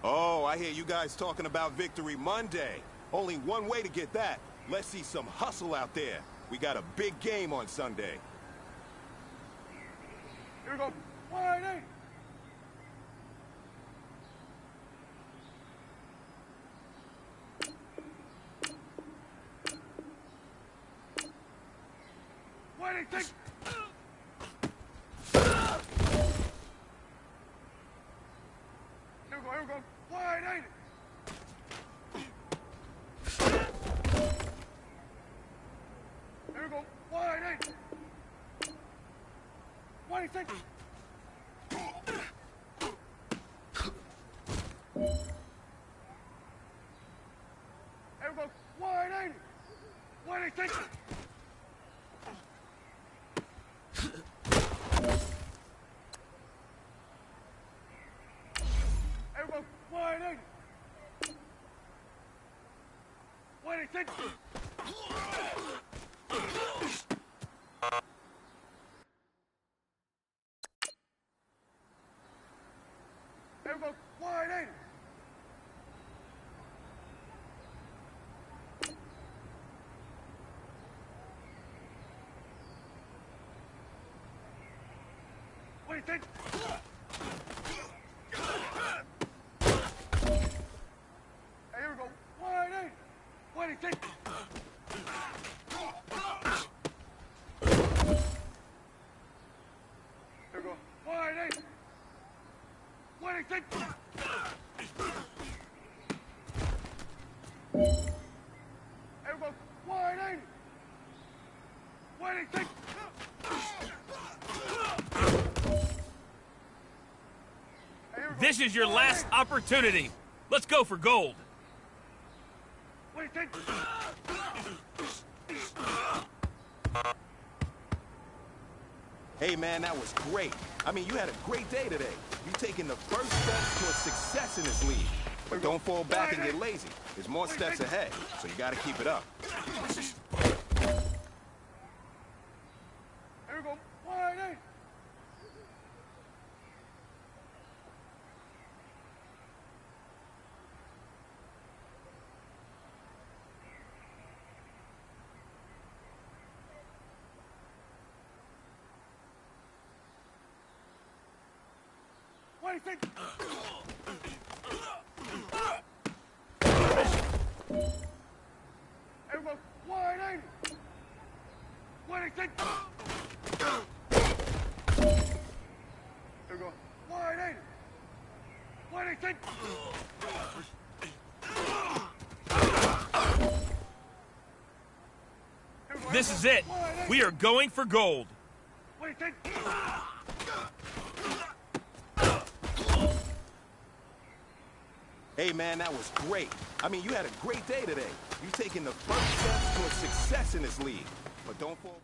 Oh, I hear you guys talking about Victory Monday. Only one way to get that. Let's see some hustle out there. We got a big game on Sunday. Here we go. Wide eight. Wide eight, take. Here we go. Wide eight. Here we go. Wide eight. Wide eight, take. Here we go. Wide eight. Wide eight, take. Wide eight. Wide eight, take. Here we go. Wide eight. Wide eight, take. Here we go. Wide eight. Wide eight, take. Here we go. Wide eight. Wide eight, take. Here we go. Wide eight. Wide eight, take. This is your last opportunity. Let's go for gold. Wait, take. Hey, man, that was great. I mean, you had a great day today. You taking the first steps towards success in this league. But don't fall back and get lazy. There's more steps ahead, so you got to keep it up. Here we go. Wide eight. Wait, take. Here we go. Wide eight. Wide take. Here we go. Wide eight. Wide take. This is it. We are going for gold. Wait, take. Hey, man, that was great. I mean, you had a great day today. You taking the first steps towards success in this league. But don't fall...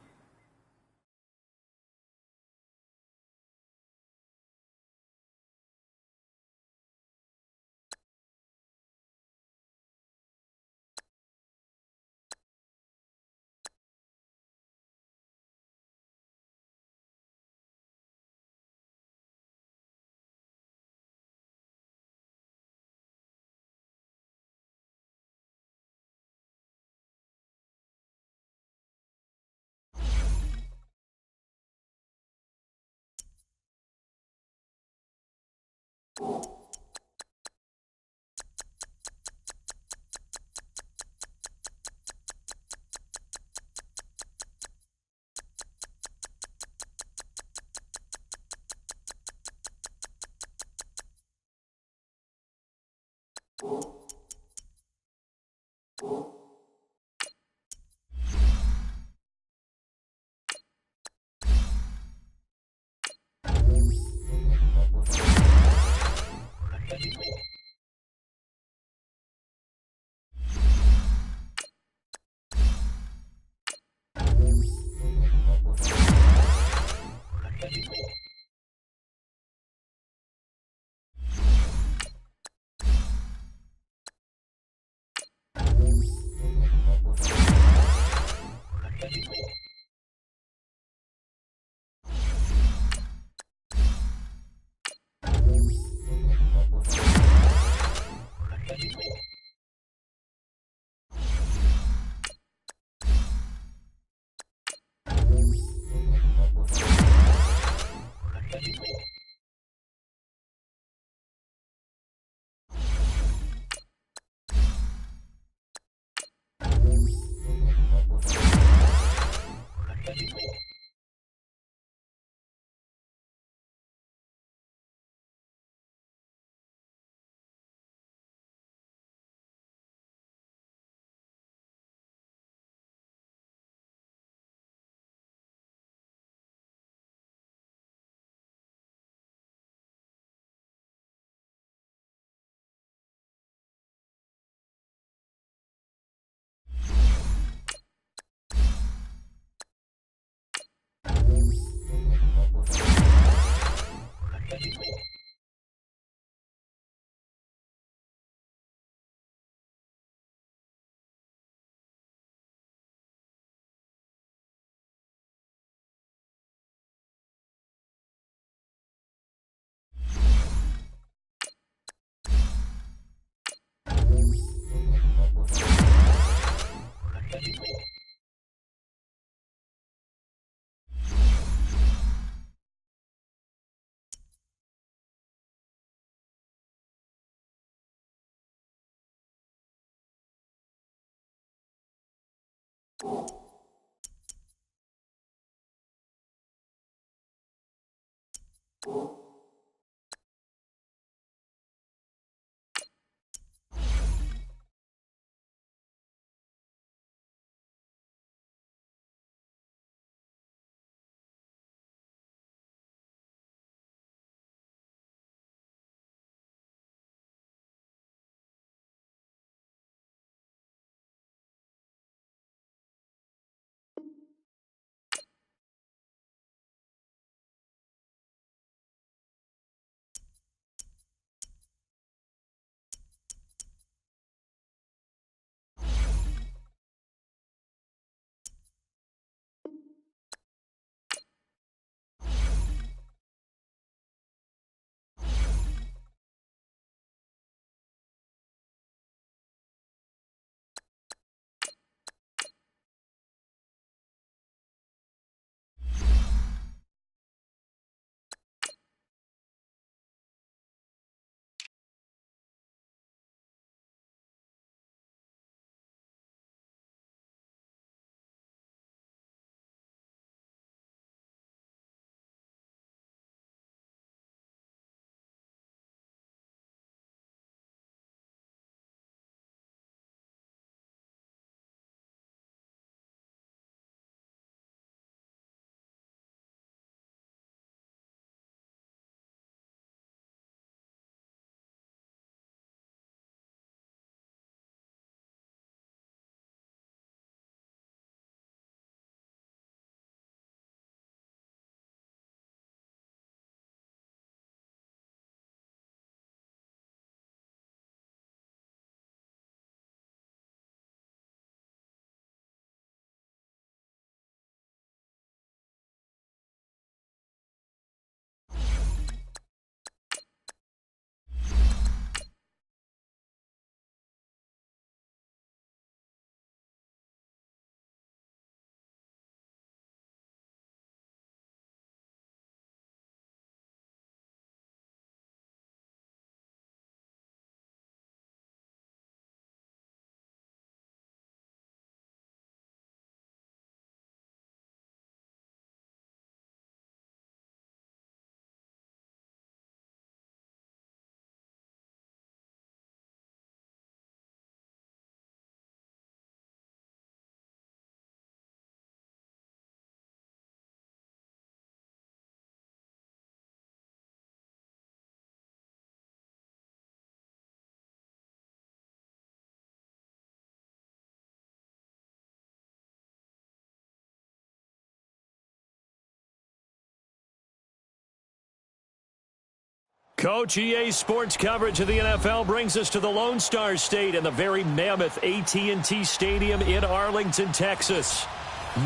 Coach, EA Sports coverage of the NFL brings us to the Lone Star State and the very mammoth AT&T Stadium in Arlington, Texas.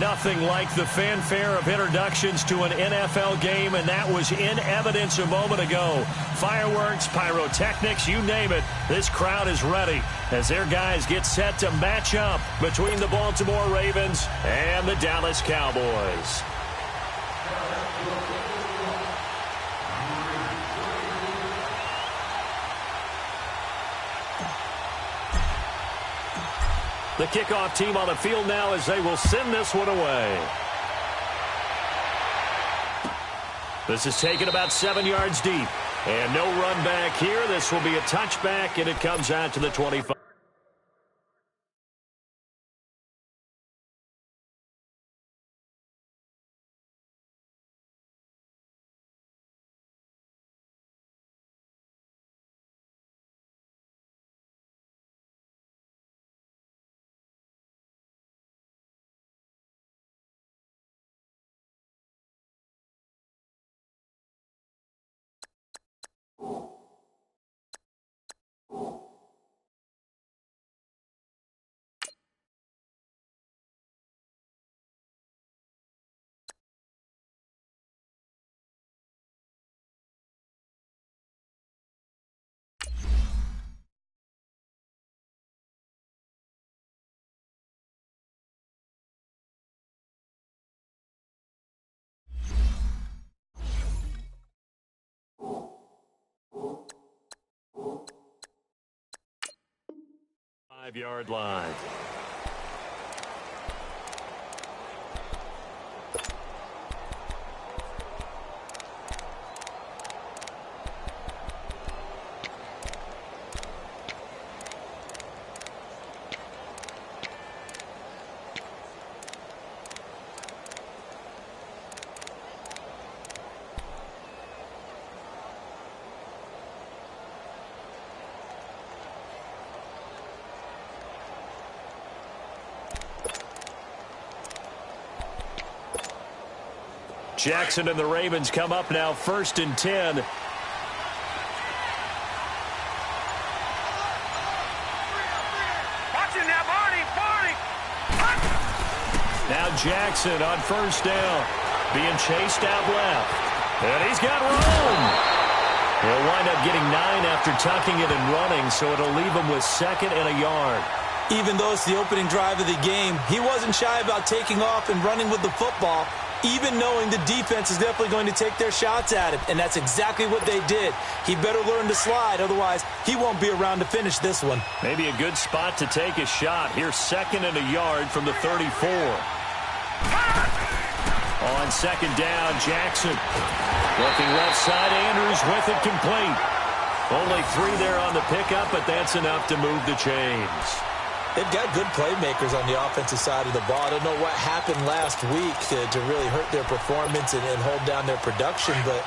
Nothing like the fanfare of introductions to an NFL game, and that was in evidence a moment ago. Fireworks, pyrotechnics, you name it. This crowd is ready as their guys get set to match up between the Baltimore Ravens and the Dallas Cowboys. The kickoff team on the field now as they will send this one away. This is taken about 7 yards deep. And no run back here. This will be a touchback, and it comes out to the 25. Five-yard line. Jackson and the Ravens come up now 1st and 10. Watching that, Barney! Now Jackson on 1st down. Being chased out left. And he's got room. He'll wind up getting 9 after tucking it and running, so it'll leave him with 2nd and a yard. Even though it's the opening drive of the game, he wasn't shy about taking off and running with the football, even knowing the defense is definitely going to take their shots at him, and that's exactly what they did. He better learn to slide, otherwise he won't be around to finish this one. Maybe a good spot to take a shot. Here's 2nd and a yard from the 34. On 2nd down, Jackson. Looking left side, Andrews with it complete. Only 3 there on the pickup, but that's enough to move the chains. They've got good playmakers on the offensive side of the ball. I don't know what happened last week to really hurt their performance and hold down their production, but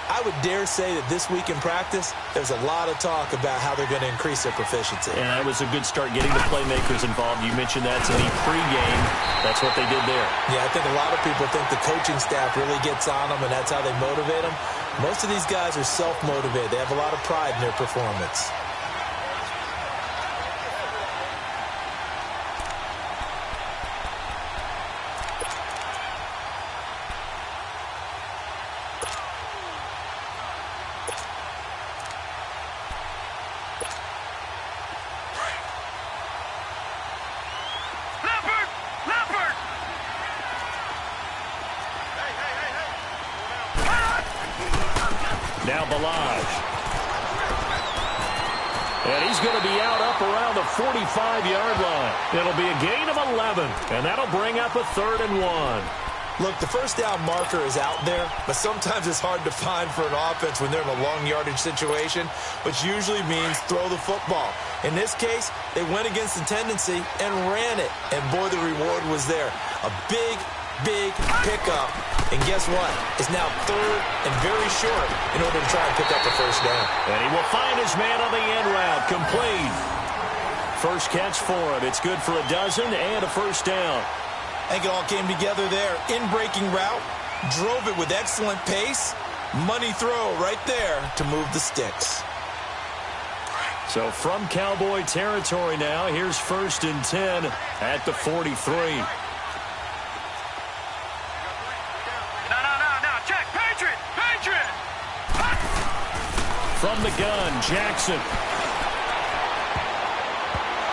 I would dare say that this week in practice, there's a lot of talk about how they're going to increase their proficiency. And that was a good start getting the playmakers involved. You mentioned that to me pregame. That's what they did there. Yeah, I think a lot of people think the coaching staff really gets on them, and that's how they motivate them. Most of these guys are self-motivated. They have a lot of pride in their performance. Now Balaj. And he's going to be out up around the 45-yard line. It'll be a gain of 11, and that'll bring up a 3rd and 1. Look, the first down marker is out there, but sometimes it's hard to find for an offense when they're in a long yardage situation, which usually means throw the football. In this case, they went against the tendency and ran it, and boy, the reward was there. A big pickup, and guess what? It's now 3rd and very short in order to try and pick up the first down. And he will find his man on the end route, complete. First catch for him. It's good for a dozen and a first down. I think it all came together there. In-breaking route, drove it with excellent pace. Money throw right there to move the sticks. So from Cowboy territory now, here's 1st and 10 at the 43. No, check, Patriot! From the gun, Jackson.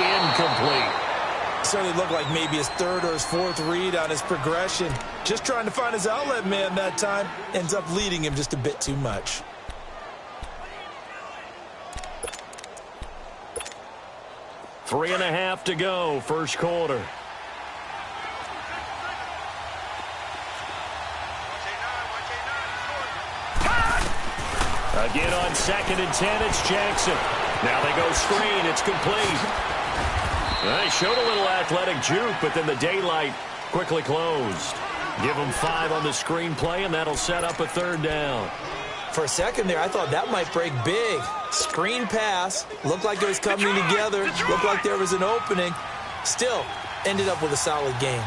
Incomplete. Certainly looked like maybe his 3rd or his 4th read on his progression. Just trying to find his outlet man that time. Ends up leading him just a bit too much. Three and a half to go, first quarter. Again on 2nd and 10, it's Jackson. Now they go screen, it's complete. They showed a little athletic juke, but then the daylight quickly closed. Give them 5 on the screen play, and that'll set up a 3rd down. For a second there, I thought that might break big. Screen pass, looked like it was coming together, looked like there was an opening. Still, ended up with a solid game.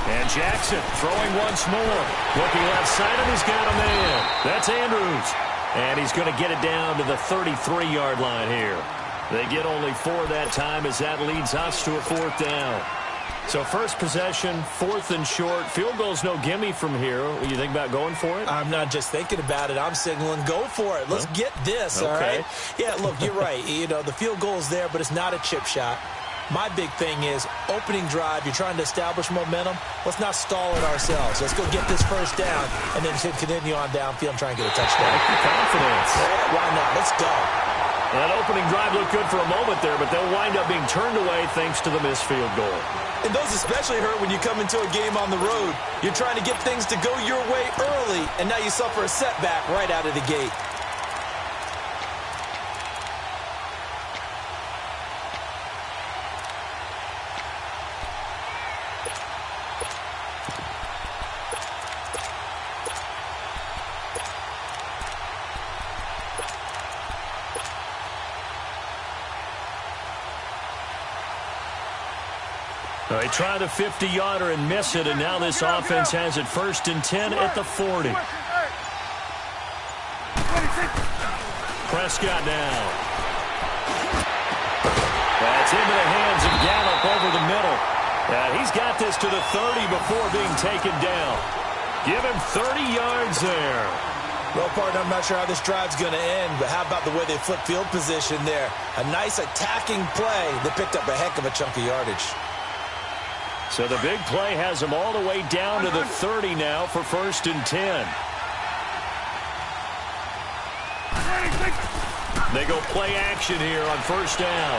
And Jackson throwing once more. Looking left side, and he's got a man. That's Andrews. And he's going to get it down to the 33-yard line here. They get only 4 that time as that leads us to a 4th down. So first possession, 4th and short. Field goal's no gimme from here. What do you think about going for it? I'm not just thinking about it. I'm signaling go for it. Let's get this, all right? Yeah, look, you're right. You know, the field goal's there, but it's not a chip shot. My big thing is opening drive. You're trying to establish momentum. Let's not stall it ourselves. Let's go get this first down and then continue on downfield and try and get a touchdown. Like your confidence. Yeah, why not? Let's go. That opening drive looked good for a moment there, but they'll wind up being turned away thanks to the missed field goal. And those especially hurt when you come into a game on the road. You're trying to get things to go your way early, and now you suffer a setback right out of the gate. They try the 50-yarder and miss it, and now this offense has it 1st and 10 at the 40. Prescott now. That's into the hands of Gallup over the middle. He's got this to the 30 before being taken down. Give him 30 yards there. Well, partner, I'm not sure how this drive's going to end, but how about the way they flip field position there? A nice attacking play that picked up a heck of a chunk of yardage. So the big play has them all the way down to the 30 now for 1st and 10. They go play action here on 1st down.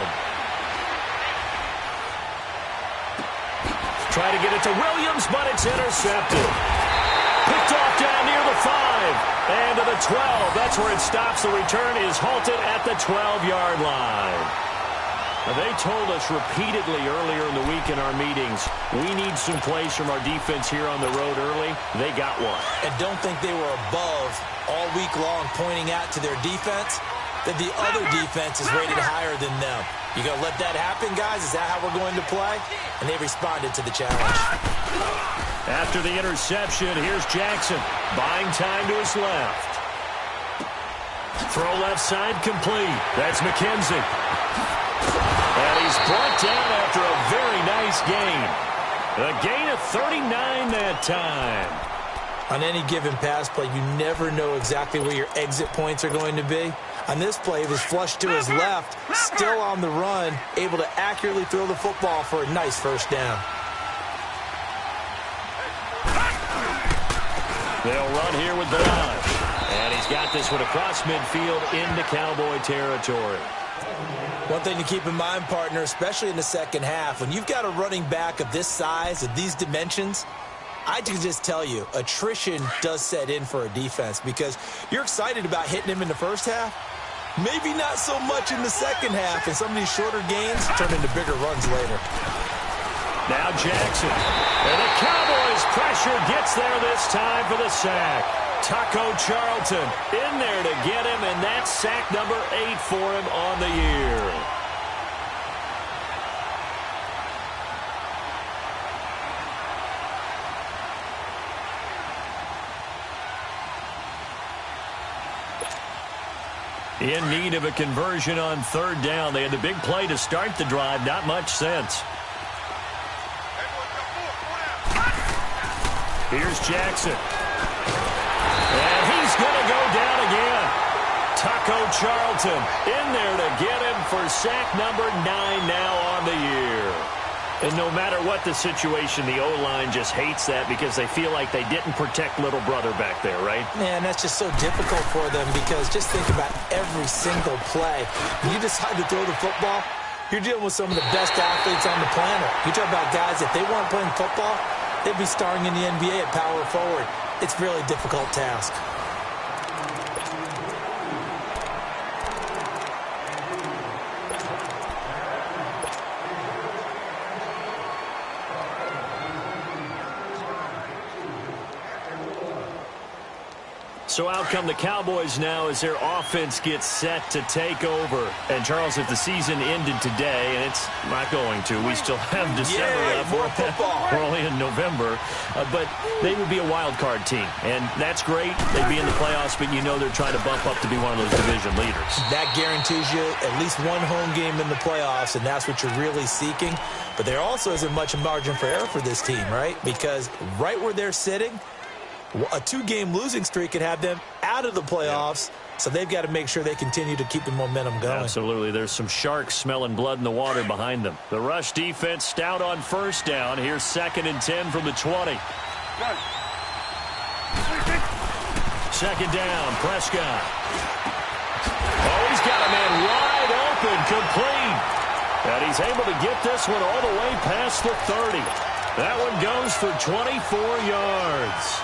Try to get it to Williams, but it's intercepted. Picked off down near the 5. And to the 12. That's where it stops. The return is halted at the 12-yard line. Now, they told us repeatedly earlier in the week in our meetings, we need some plays from our defense here on the road early. They got one. And don't think they were above all week long pointing out to their defense that the other defense is rated higher than them. You going to let that happen, guys? Is that how we're going to play? And they responded to the challenge. After the interception, here's Jackson. Buying time to his left. Throw left side complete. That's McKenzie. And he's brought down after a very nice gain. A gain of 39 that time. On any given pass play, you never know exactly where your exit points are going to be. On this play, it was flushed to his left, still on the run, able to accurately throw the football for a nice 1st down. They'll run here with Blanche. And he's got this one across midfield into Cowboy territory. One thing to keep in mind, partner, especially in the second half, when you've got a running back of this size, of these dimensions, I can just tell you, attrition does set in for a defense because you're excited about hitting him in the first half. Maybe not so much in the second half, and some of these shorter gains turn into bigger runs later. Now Jackson. And the Cowboys pressure gets there this time for the sack. Taco Charlton in there to get him, and that's sack number 8 for him on the year. In need of a conversion on 3rd down. They had the big play to start the drive. Not much sense. Here's Jackson. And he's going to go down again. Taco Charlton in there to get him for sack number 9 now on the year. And no matter what the situation, the O-line just hates that because they feel like they didn't protect little brother back there, right? Man, that's just so difficult for them because just think about every single play. When you decide to throw the football, you're dealing with some of the best athletes on the planet. You talk about guys, if they weren't playing football, they'd be starring in the NBA at power forward. It's a really difficult task. So out come the Cowboys now as their offense gets set to take over. And, Charles, if the season ended today, and it's not going to, we still have December left. More football. We're only in November. But they would be a wild card team. And that's great. They'd be in the playoffs, but you know they're trying to bump up to be one of those division leaders. That guarantees you at least one home game in the playoffs, and that's what you're really seeking. But there also isn't much margin for error for this team, right? Because right where they're sitting, a 2-game losing streak could have them out of the playoffs, so they've got to make sure they continue to keep the momentum going. Absolutely. There's some sharks smelling blood in the water behind them. The rush defense stout on 1st down. Here's 2nd and 10 from the 20. 2nd down, Prescott. Oh, he's got a man wide open, complete. And he's able to get this one all the way past the 30. That one goes for 24 yards.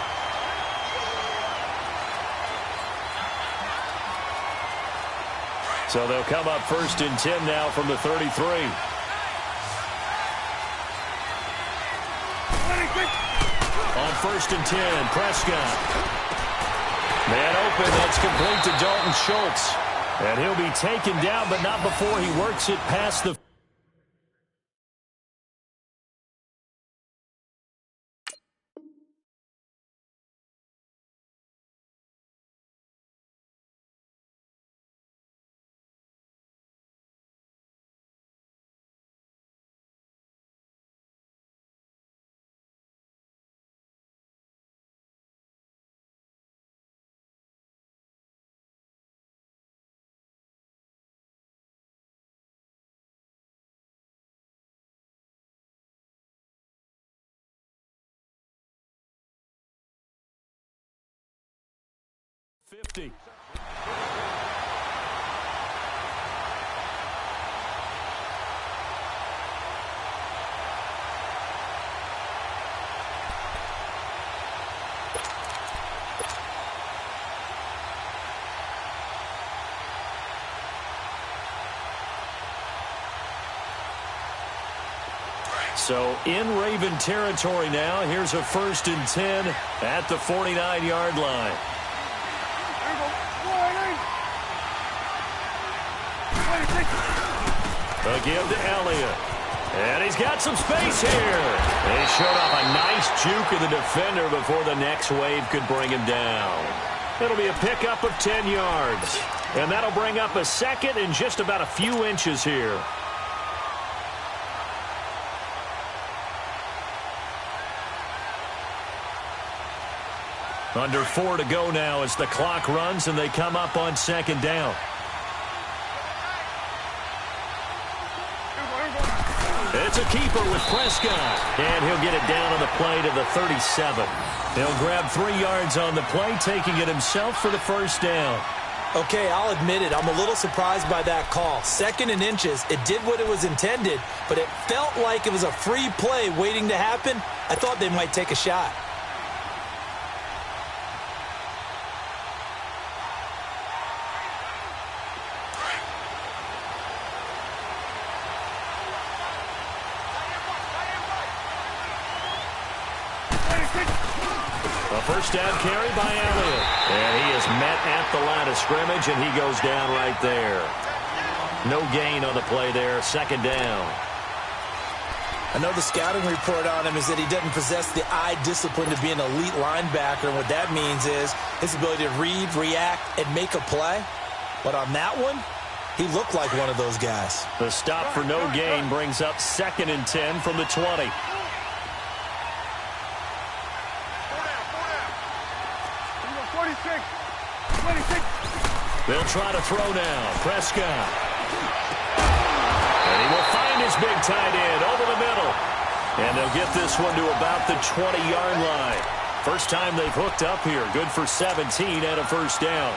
So they'll come up 1st and 10 now from the 33. On 1st and 10, Prescott. Man open, that's complete to Dalton Schultz. And he'll be taken down, but not before he works it past the 50. So in Raven territory now. Here's a 1st and 10 at the 49-yard line. The give to Elliott. And he's got some space here. He showed off a nice juke of the defender before the next wave could bring him down. It'll be a pickup of 10 yards. And that'll bring up a 2nd and just about a few inches here. Under 4 to go now as the clock runs and they come up on 2nd down. It's a keeper with Prescott. And he'll get it down on the play to the 37. He'll grab 3 yards on the play, taking it himself for the 1st down. Okay, I'll admit it. I'm a little surprised by that call. 2nd and inches. It did what it was intended, but it felt like it was a free play waiting to happen. I thought they might take a shot. First down carry by Elliott. And he is met at the line of scrimmage, and he goes down right there. No gain on the play there. 2nd down. I know the scouting report on him is that he doesn't possess the eye discipline to be an elite linebacker. And what that means is his ability to read, react, and make a play. But on that one, he looked like one of those guys. The stop for no gain brings up 2nd and 10 from the 20. They'll try to throw now. Prescott. And he will find his big tight end over the middle. And they'll get this one to about the 20-yard line. First time they've hooked up here. Good for 17 and a 1st down.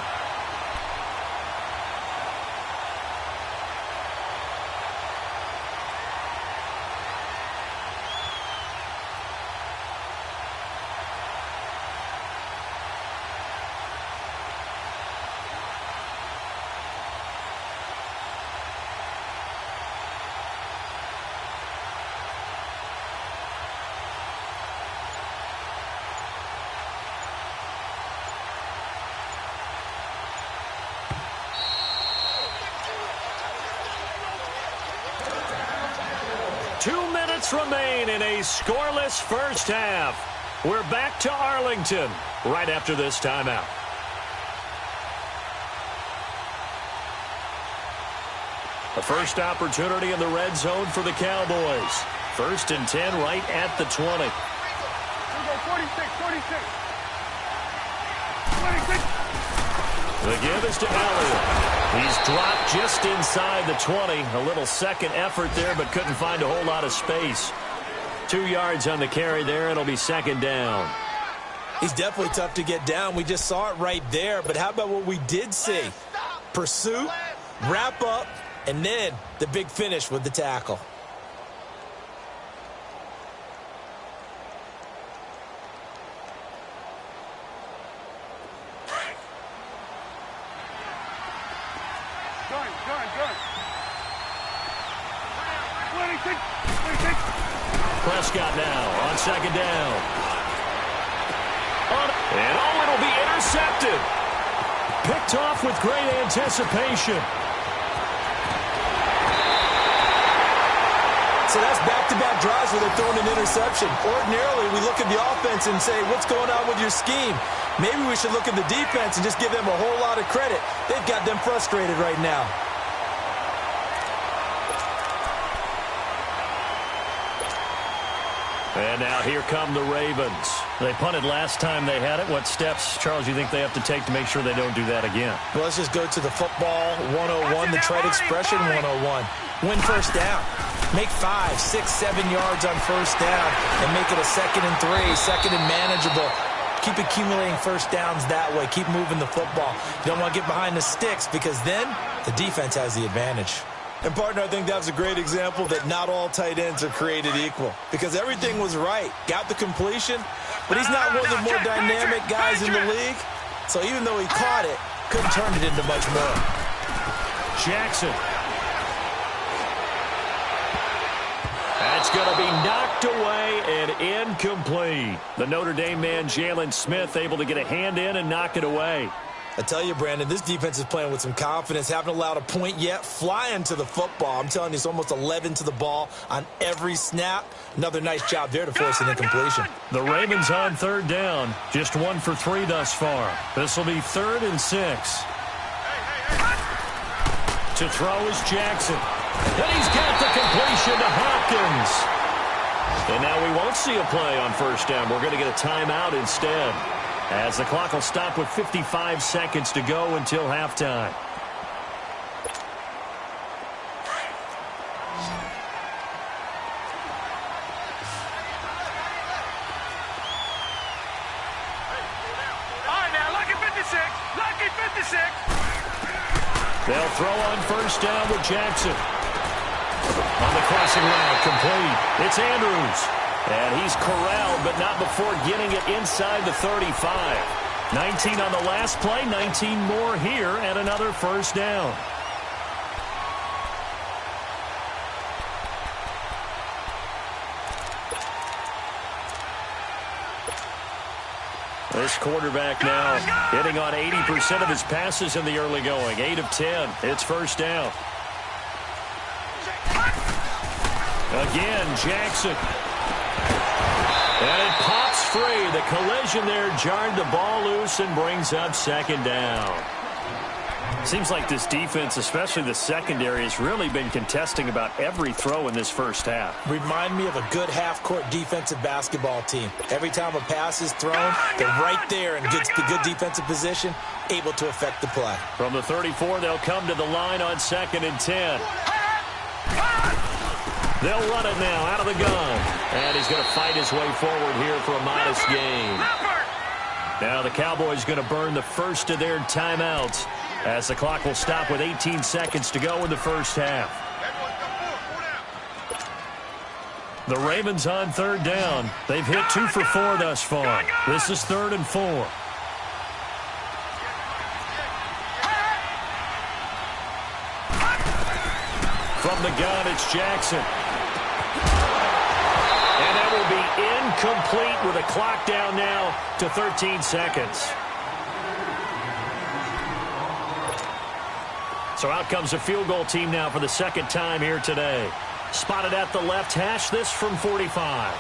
Remain in a scoreless first half. We're back to Arlington right after this timeout. The first opportunity in the red zone for the Cowboys. 1st and 10 right at the 20. 46. The give is to Elliott. He's dropped just inside the 20. A little second effort there, but couldn't find a whole lot of space. 2 yards on the carry there. It'll be 2nd down. He's definitely tough to get down. We just saw it right there. But how about what we did see? Pursuit, wrap up, and then the big finish with the tackle. Prescott now on 2nd down. And it'll be intercepted. Picked off with great anticipation. So that's back-to-back drives where they're throwing an interception. Ordinarily, we look at the offense and say, what's going on with your scheme? Maybe we should look at the defense and just give them a whole lot of credit. They've got them frustrated right now. And now here come the Ravens. They punted last time they had it. What steps, Charles, you think they have to take to make sure they don't do that again? Well, let's just go to the football 101, the trade expression 101. Win first down. Make 5, 6, 7 yards on first down and make it a 2nd and 3, 2nd and manageable. Keep accumulating first downs that way. Keep moving the football. You don't want to get behind the sticks because then the defense has the advantage. And, partner, I think that was a great example that not all tight ends are created equal because everything was right. Got the completion, but he's not one of the more dynamic guys in the league. So even though he caught it, couldn't turn it into much more. Jackson. That's going to be knocked away and incomplete. The Notre Dame man, Jalen Smith, able to get a hand in and knock it away. I tell you, Brandon, this defense is playing with some confidence. Haven't allowed a point yet. Flying to the football. I'm telling you, it's almost 11 to the ball on every snap. Another nice job there to force an incompletion. The Ravens on third down. Just 1 for 3 thus far. This will be 3rd and 6. To throw is Jackson. And he's got the completion to Hopkins. And now we won't see a play on first down. We're going to get a timeout instead, as the clock will stop with 55 seconds to go until halftime. All right, now, lucky 56. Lucky 56. They'll throw on first down with Jackson. On the crossing route, complete. It's Andrews. And he's corralled, but not before getting it inside the 35. 19 on the last play, 19 more here, and another first down. This quarterback now hitting on 80% of his passes in the early going. 8 of 10. It's first down. Again, Jackson. And it pops free. The collision there jarred the ball loose and brings up second down. Seems like this defense, especially the secondary, has really been contesting about every throw in this first half. Remind me of a good half-court defensive basketball team. Every time a pass is thrown, they're right there in good defensive position, able to affect the play. From the 34, they'll come to the line on 2nd and 10. They'll run it now out of the gun. And he's going to fight his way forward here for a modest gain. Now the Cowboys going to burn the first of their timeouts, as the clock will stop with 18 seconds to go in the first half. The Ravens on third down. They've hit 2 for 4 thus far. This is 3rd and 4. From the gun, it's Jackson. And that will be incomplete with a clock down now to 13 seconds. So out comes a field goal team now for the second time here today. Spotted at the left hash, this from 45.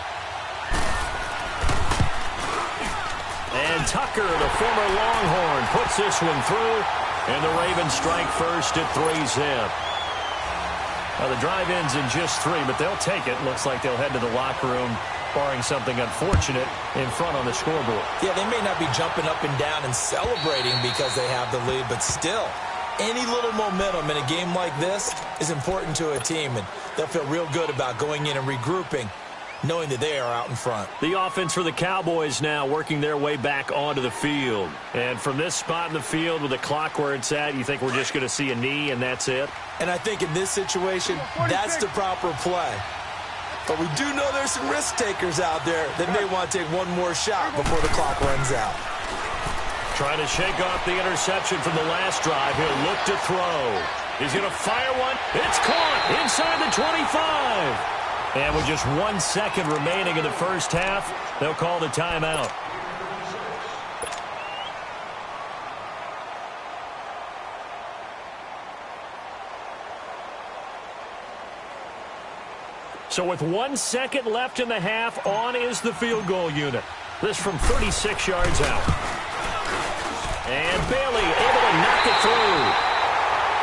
And Tucker, the former Longhorn, puts this one through. And the Ravens strike first at 3-zip. Now the drive ends in just 3, but they'll take it. Looks like they'll head to the locker room, barring something unfortunate, in front on the scoreboard. Yeah, they may not be jumping up and down and celebrating because they have the lead, but still, any little momentum in a game like this is important to a team, and they'll feel real good about going in and regrouping, knowing that they are out in front. The offense for the Cowboys now working their way back onto the field. And from this spot in the field with the clock where it's at, you think we're just going to see a knee and that's it? And I think in this situation, that's the proper play. But we do know there's some risk takers out there that may want to take one more shot before the clock runs out. Trying to shake off the interception from the last drive. He'll look to throw. He's going to fire one. It's caught inside the 25. And with just 1 second remaining in the first half, they'll call the timeout. So with 1 second left in the half, on is the field goal unit. This from 36 yards out. And Bailey able to knock it through.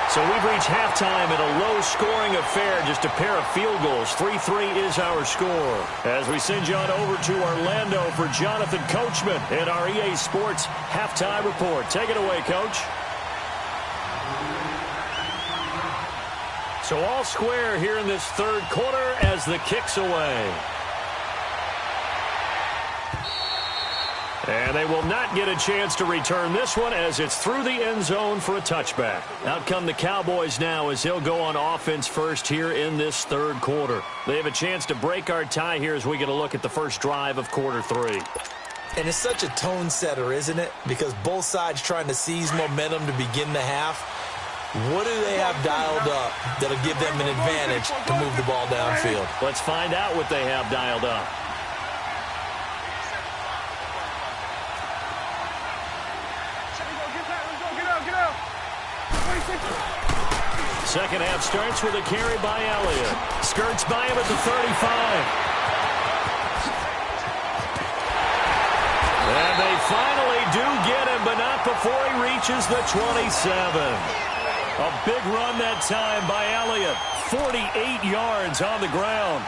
So we've reached halftime in a low-scoring affair, just a pair of field goals. 3-3 is our score. As we send you on over to Orlando for Jonathan Coachman in our EA Sports Halftime Report. Take it away, Coach. So all square here in this third quarter as the kick's away. And they will not get a chance to return this one as it's through the end zone for a touchback. Out come the Cowboys now as they'll go on offense first here in this third quarter. They have a chance to break our tie here as we get a look at the first drive of quarter 3. And it's such a tone setter, isn't it? Because both sides trying to seize momentum to begin the half. What do they have dialed up that'll give them an advantage to move the ball downfield? Let's find out what they have dialed up. Second half starts with a carry by Elliott. Skirts by him at the 35. And they finally do get him, but not before he reaches the 27. A big run that time by Elliott. 48 yards on the ground.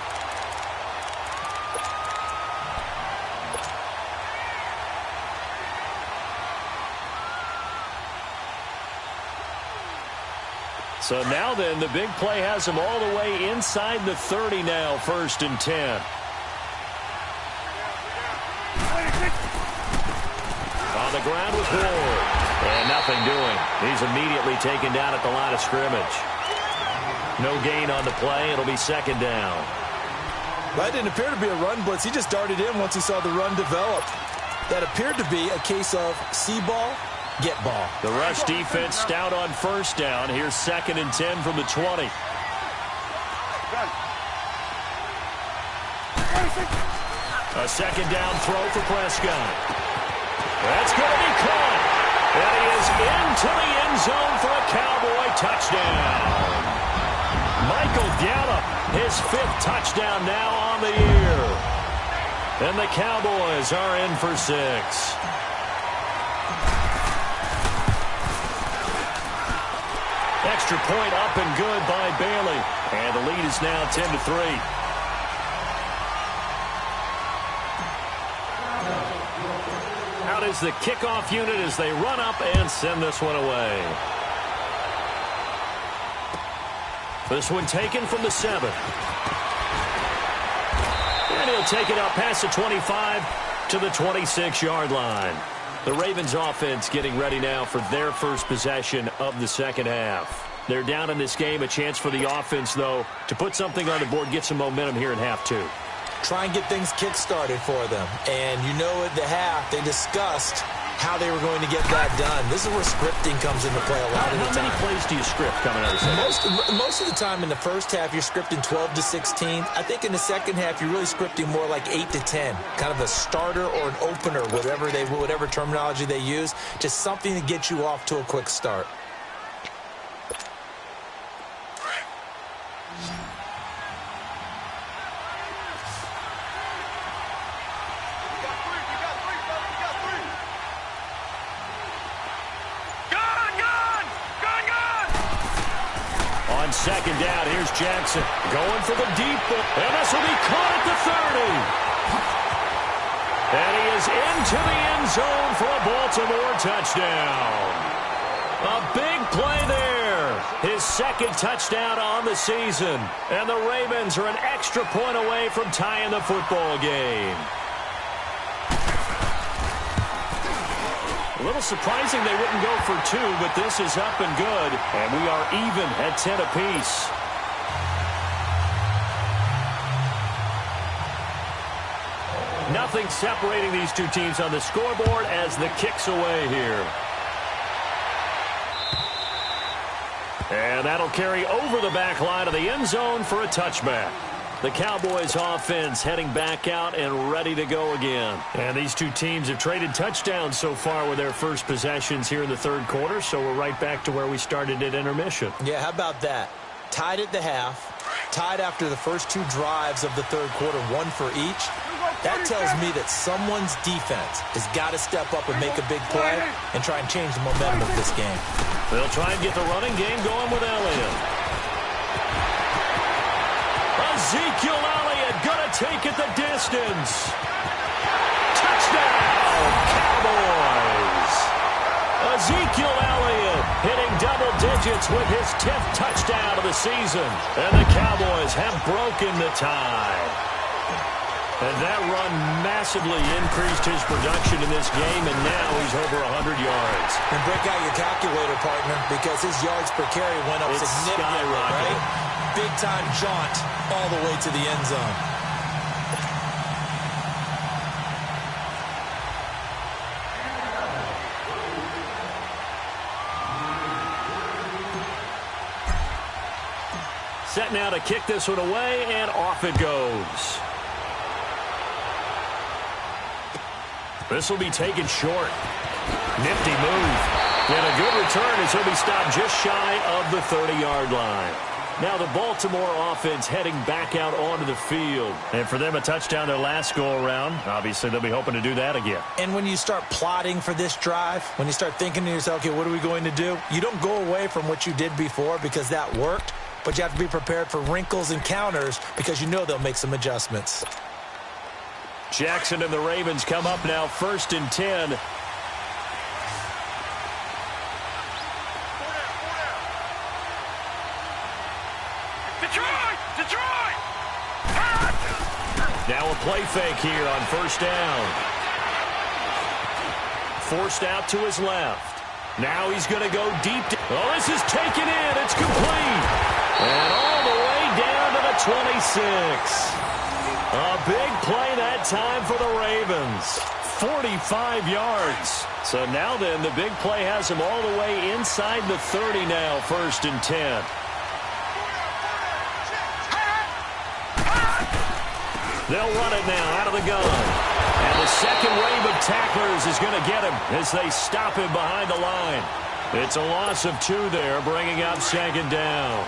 So now then, the big play has him all the way inside the 30 now, 1st and 10. On the ground with Ward. And nothing doing. He's immediately taken down at the line of scrimmage. No gain on the play. It'll be 2nd down. That didn't appear to be a run blitz. He just darted in once he saw the run develop. That appeared to be a case of see ball, get ball. The rush defense stout on 1st down. Here's 2nd and 10 from the 20. A 2nd down throw for Prescott. That's going to be caught. And he is into the end zone for a Cowboy touchdown. Michael Gallup, his 5th touchdown now on the year. And the Cowboys are in for 6. Extra point up and good by Bailey. And the lead is now 10-3. Out is the kickoff unit as they run up and send this one away. This one taken from the 7. And he'll take it up past the 25 to the 26-yard line. The Ravens offense getting ready now for their first possession of the second half. They're down in this game. A chance for the offense, though, to put something on the board, get some momentum here in half 2. Try and get things kick-started for them. And you know at the half, they discussed how they were going to get that done. This is where scripting comes into play a lot of the time. How many plays do you script coming out of the second? Most of the time in the first half, you're scripting 12 to 16. I think in the second half, you're really scripting more like 8 to 10. Kind of a starter or an opener, whatever terminology they use. Just something to get you off to a quick start. Second down, here's Jackson going for the deep ball, and this will be caught at the 30. And he is into the end zone for a Baltimore touchdown. A big play there. His 2nd touchdown on the season. And the Ravens are an extra point away from tying the football game. A little surprising they wouldn't go for 2, but this is up and good. And we are even at 10 apiece. Nothing separating these two teams on the scoreboard as the kick's away here. And that'll carry over the back line of the end zone for a touchback. The Cowboys offense heading back out and ready to go again. And these two teams have traded touchdowns so far with their first possessions here in the third quarter, so we're right back to where we started at intermission. Yeah, how about that? Tied at the half, tied after the first 2 drives of the third quarter, 1 for each. That tells me that someone's defense has got to step up and make a big play and try and change the momentum of this game. They'll try and get the running game going with Elliott. Ezekiel Elliott gonna take it the distance. Touchdown, Cowboys! Ezekiel Elliott hitting double digits with his 10th touchdown of the season. And the Cowboys have broken the tie. And that run massively increased his production in this game, and now he's over 100 yards. And break out your calculator, partner, because his yards per carry went up significantly, right? Big-time jaunt all the way to the end zone. Set now to kick this one away, and off it goes. This will be taken short. Nifty move. And a good return as he'll be stopped just shy of the 30-yard line. Now the Baltimore offense heading back out onto the field. And for them, a touchdown their last go-around. Obviously, they'll be hoping to do that again. And when you start plotting for this drive, when you start thinking to yourself, okay, what are we going to do? You don't go away from what you did before because that worked, but you have to be prepared for wrinkles and counters because you know they'll make some adjustments. Jackson and the Ravens come up now, 1st and 10. Detroit! Now a play fake here on 1st down. Forced out to his left. Now he's going to go deep. Oh, this is taken in. It's complete. And all the way down to the 26. A big play that time for the Ravens. 45 yards. So now then, the big play has him all the way inside the 30 now, 1st and 10. They'll run it now out of the gun. And the second wave of tacklers is going to get him as they stop him behind the line. It's a loss of 2 there, bringing up 2nd down.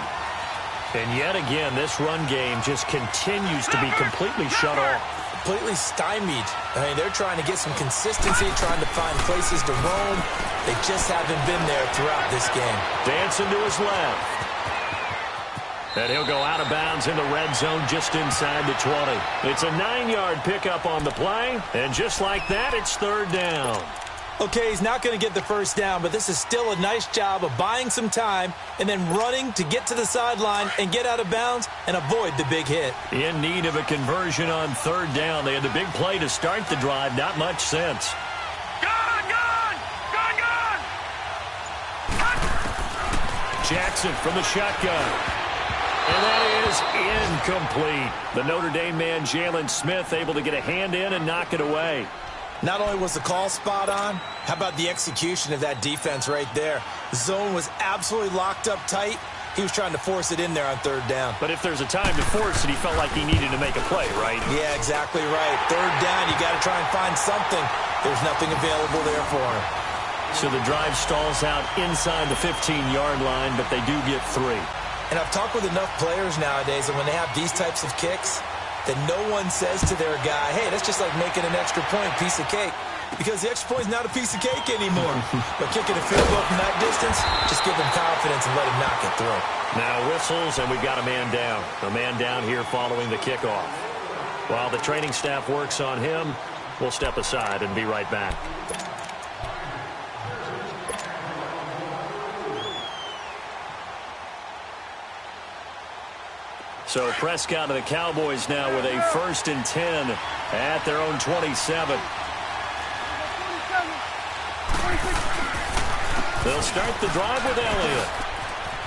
And yet again, this run game just continues to be completely shut off. Completely stymied. I mean, they're trying to get some consistency, trying to find places to roam. They just haven't been there throughout this game. Dancing to his left. And he'll go out of bounds in the red zone just inside the 20. It's a 9-yard pickup on the play. And just like that, it's 3rd down. Okay, he's not going to get the 1st down, but this is still a nice job of buying some time and then running to get to the sideline and get out of bounds and avoid the big hit. In need of a conversion on 3rd down. They had the big play to start the drive. Not much sense. Jackson from the shotgun. And that is incomplete. The Notre Dame man, Jalen Smith, able to get a hand in and knock it away. Not only was the call spot on, how about the execution of that defense right there? The zone was absolutely locked up tight. He was trying to force it in there on 3rd down. But if there's a time to force it, he felt like he needed to make a play, right? Yeah, exactly right. 3rd down, you got to try and find something. There's nothing available there for him. So the drive stalls out inside the 15-yard line, but they do get 3. And I've talked with enough players nowadays that when they have these types of kicks, that no one says to their guy, hey, that's just like making an extra point, piece of cake. Because the extra point is not a piece of cake anymore. But kicking a field goal from that distance, just give him confidence and let him knock it through. Now whistles, and we've got a man down. A man down here following the kickoff. While the training staff works on him, we'll step aside and be right back. So Prescott and the Cowboys now with a 1st and 10 at their own 27. They'll start the drive with Elliott.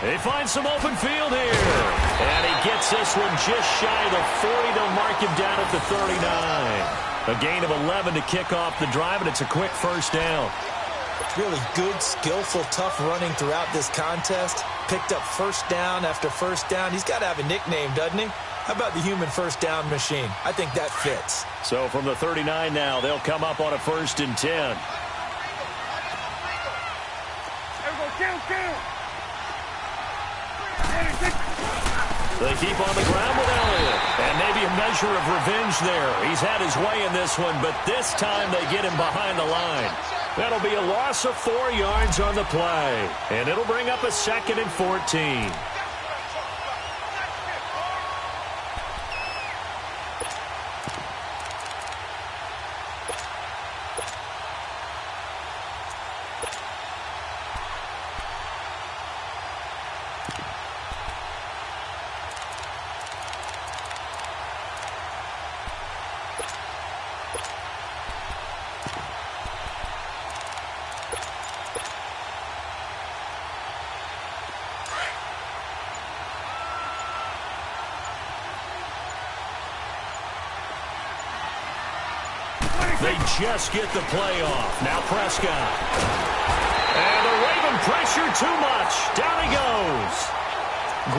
They find some open field here. And he gets this one just shy of the 40. They'll mark him down at the 39. A gain of 11 to kick off the drive, and it's a quick 1st down. Really good, skillful, tough running throughout this contest. Picked up 1st down after 1st down. He's got to have a nickname, doesn't he? How about the human 1st down machine? I think that fits. So from the 39 now, they'll come up on a 1st and 10. They keep on the ground with Elliott. And maybe a measure of revenge there. He's had his way in this one, but this time they get him behind the line. That'll be a loss of 4 yards on the play. And it'll bring up a 2nd and 14. They just get the play off. Now Prescott. And the Raven pressure too much. Down he goes.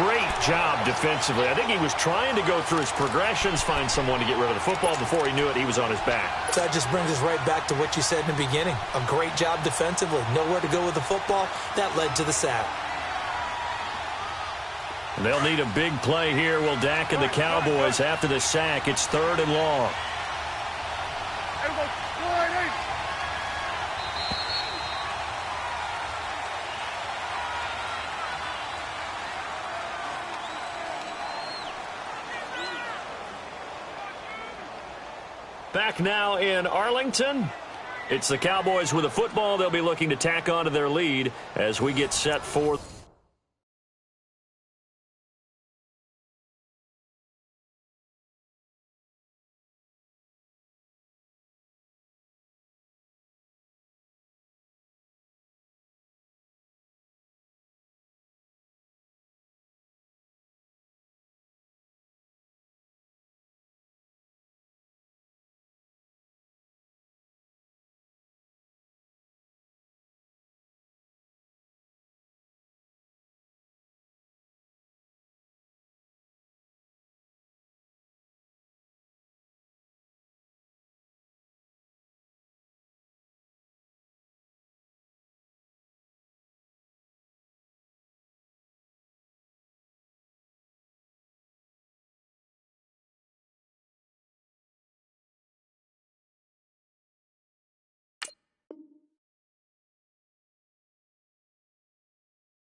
Great job defensively. I think he was trying to go through his progressions, find someone to get rid of the football. Before he knew it, he was on his back. So that just brings us right back to what you said in the beginning. A great job defensively. Nowhere to go with the football. That led to the sack. They'll need a big play here. Will Dak and the Cowboys after the sack. It's 3rd and long. Back now in Arlington. It's the Cowboys with the football. They'll be looking to tack on to their lead as we get set for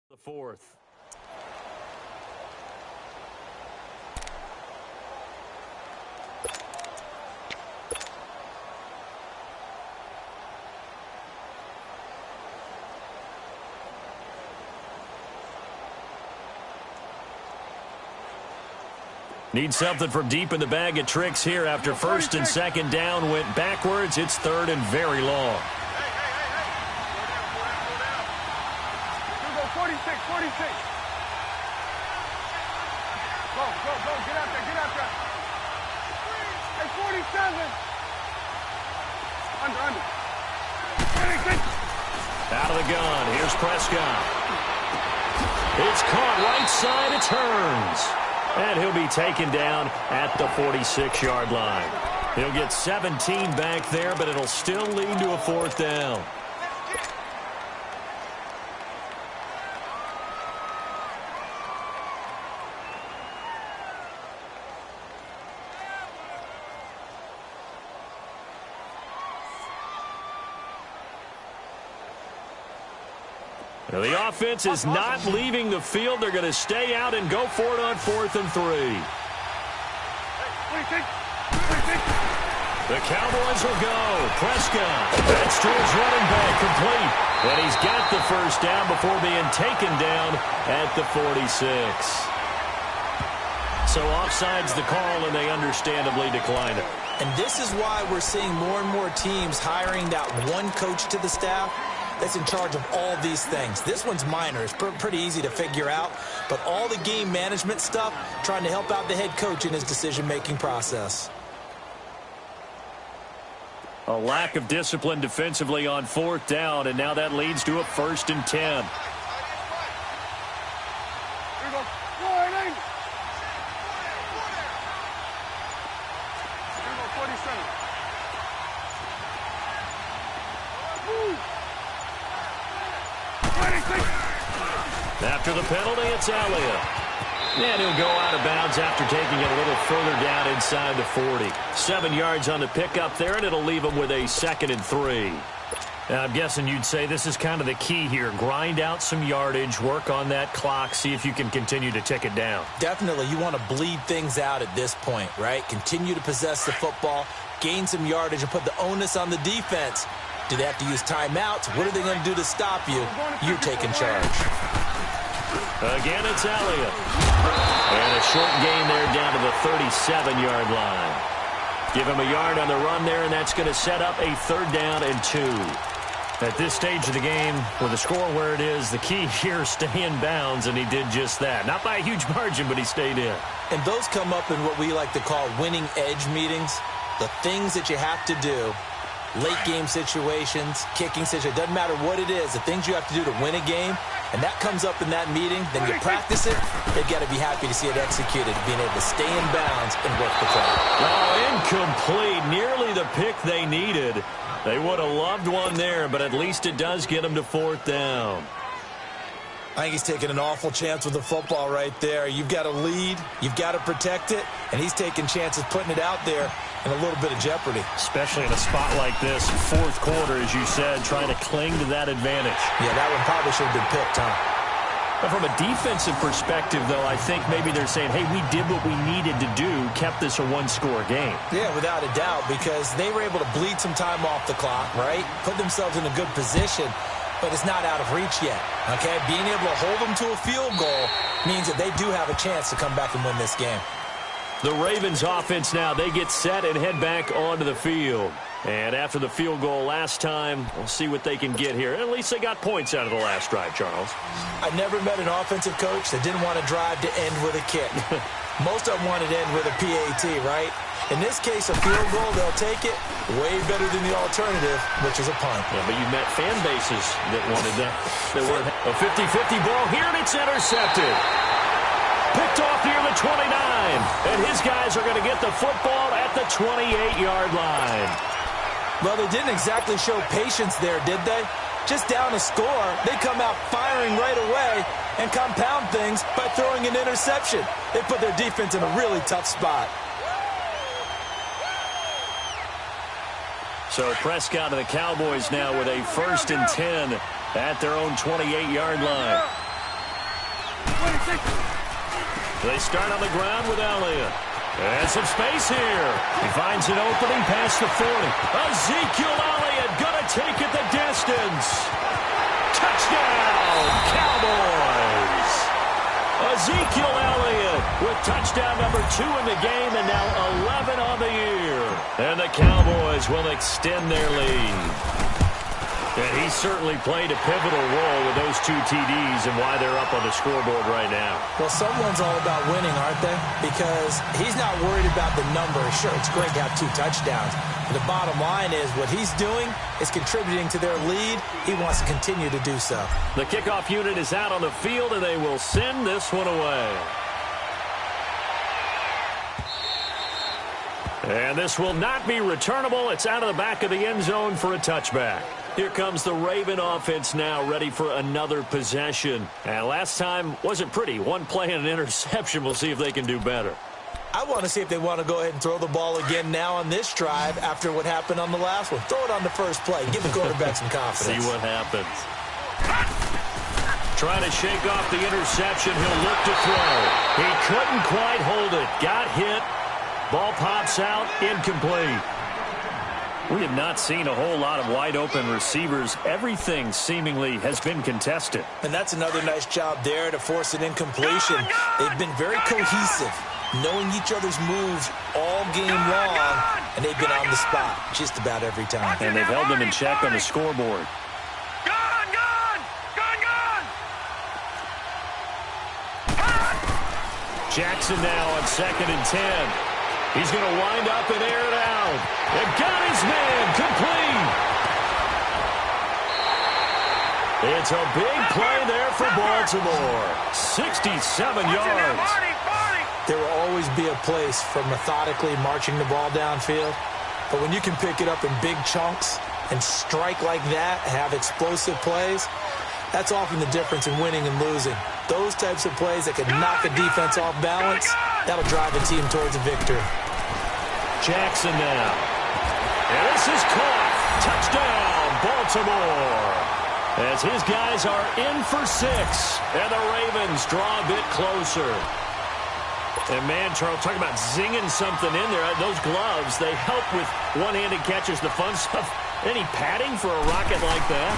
the 4th. Need something from deep in the bag of tricks here after 1st and 2nd down went backwards. It's 3rd and very long. 46. Go, get out there. Hey, 47. Under. Out of the gun, here's Prescott. It's caught right side, it turns. And he'll be taken down at the 46-yard line. He'll get 17 back there, but it'll still lead to a 4th down. Now the offense is not leaving the field. They're going to stay out and go for it on 4th and 3. The Cowboys will go. Prescott. That's to his running back, complete. And he's got the 1st down before being taken down at the 46. So offside's the call, and they understandably decline it. And this is why we're seeing more and more teams hiring that one coach to the staff that's in charge of all these things. This one's minor. It's pretty easy to figure out. But all the game management stuff, trying to help out the head coach in his decision-making process. A lack of discipline defensively on 4th down, and now that leads to a 1st and 10. Here we go. Here we go, 47. After the penalty, it's Elliott. And he'll go out of bounds after taking it a little further down inside the 40. 7 yards on the pickup there, and it'll leave him with a 2nd and 3. Now, I'm guessing you'd say this is kind of the key here. Grind out some yardage, work on that clock, see if you can continue to tick it down. Definitely. You want to bleed things out at this point, right? Continue to possess the football, gain some yardage, and put the onus on the defense. Do they have to use timeouts? What are they going to do to stop you? You're taking charge. Again, it's Elliott. And a short gain there down to the 37-yard line. Give him a yard on the run there, and that's going to set up a 3rd down and 2. At this stage of the game, with the score where it is, the key here is stay in bounds, and he did just that. Not by a huge margin, but he stayed in. And those come up in what we like to call winning edge meetings. The things that you have to do late game situations, kicking situations, doesn't matter what it is, the things you have to do to win a game, and that comes up in that meeting, then you practice it, they've got to be happy to see it executed, being able to stay in bounds and work the play. Oh, incomplete. Nearly the pick they needed. They would have loved one there, but at least it does get them to 4th down. I think he's taking an awful chance with the football right there. You've got to lead, you've got to protect it, and he's taking chances putting it out there in a little bit of jeopardy. Especially in a spot like this, 4th quarter, as you said, trying to cling to that advantage. Yeah, that one probably should have been picked, huh? But from a defensive perspective, though, I think maybe they're saying, hey, we did what we needed to do, kept this a one-score game. Yeah, without a doubt, because they were able to bleed some time off the clock, right? Put themselves in a good position, but it's not out of reach yet, okay? Being able to hold them to a field goal means that they do have a chance to come back and win this game. The Ravens offense now, they get set and head back onto the field. And after the field goal last time, we'll see what they can get here. At least they got points out of the last drive, Charles. I never met an offensive coach that didn't want to drive to end with a kick. Most of them wanted to end with a PAT, right? In this case, a field goal, they'll take it way better than the alternative, which is a punt. Yeah, but you met fan bases that wanted that. They were a 50-50 ball here, and it's intercepted. Picked off near the 29. And his guys are going to get the football at the 28-yard line. Well, they didn't exactly show patience there, did they? Just down a score, they come out firing right away and compound things by throwing an interception. They put their defense in a really tough spot. So Prescott and the Cowboys now with a 1st and 10 at their own 28-yard line. They start on the ground with Elliott. And some space here. He finds an opening past the 40. Ezekiel Elliott gonna take it the distance. Touchdown, Cowboys! Ezekiel Elliott with touchdown number 2 in the game and now 11 on the year. And the Cowboys will extend their lead. And he certainly played a pivotal role with those 2 TDs and why they're up on the scoreboard right now. Well, someone's all about winning, aren't they? Because he's not worried about the number. Sure, it's great to have 2 touchdowns. But the bottom line is what he's doing is contributing to their lead. He wants to continue to do so. The kickoff unit is out on the field, and they will send this one away. And this will not be returnable. It's out of the back of the end zone for a touchback. Here comes the Raven offense now, ready for another possession. And last time wasn't pretty. 1 play and an interception. We'll see if they can do better. I want to see if they want to go ahead and throw the ball again now on this drive after what happened on the last one. Throw it on the first play. Give the quarterback some confidence. See what happens. Trying to shake off the interception. He'll look to throw. He couldn't quite hold it. Got hit. Ball pops out. Incomplete. We have not seen a whole lot of wide-open receivers. Everything seemingly has been contested. And that's another nice job there to force an incompletion. They've been very cohesive, knowing each other's moves all game long, and they've been on the spot just about every time. And they've held them in check on the scoreboard. Jackson now on 2nd and 10. He's going to wind up and air it out. And got his man complete. It's a big play there for Baltimore. 67 yards. There will always be a place for methodically marching the ball downfield. But when you can pick it up in big chunks and strike like that, have explosive plays, that's often the difference in winning and losing. Those types of plays that can knock a defense off balance, that'll drive a team towards a victory. Jackson now. And this is caught. Touchdown, Baltimore. As his guys are in for 6. And the Ravens draw a bit closer. And man, Charles, talking about zinging something in there. Those gloves, they help with one-handed catches, the fun stuff. Any padding for a rocket like that?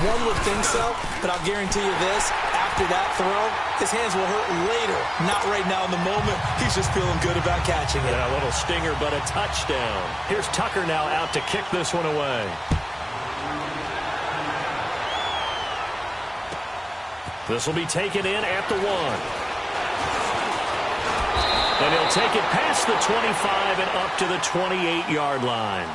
One would think so, but I'll guarantee you this. After that throw, his hands will hurt later. Not right now in the moment. He's just feeling good about catching it. Yeah, a little stinger, but a touchdown. Here's Tucker now out to kick this one away. This will be taken in at the 1. And he'll take it past the 25 and up to the 28-yard line.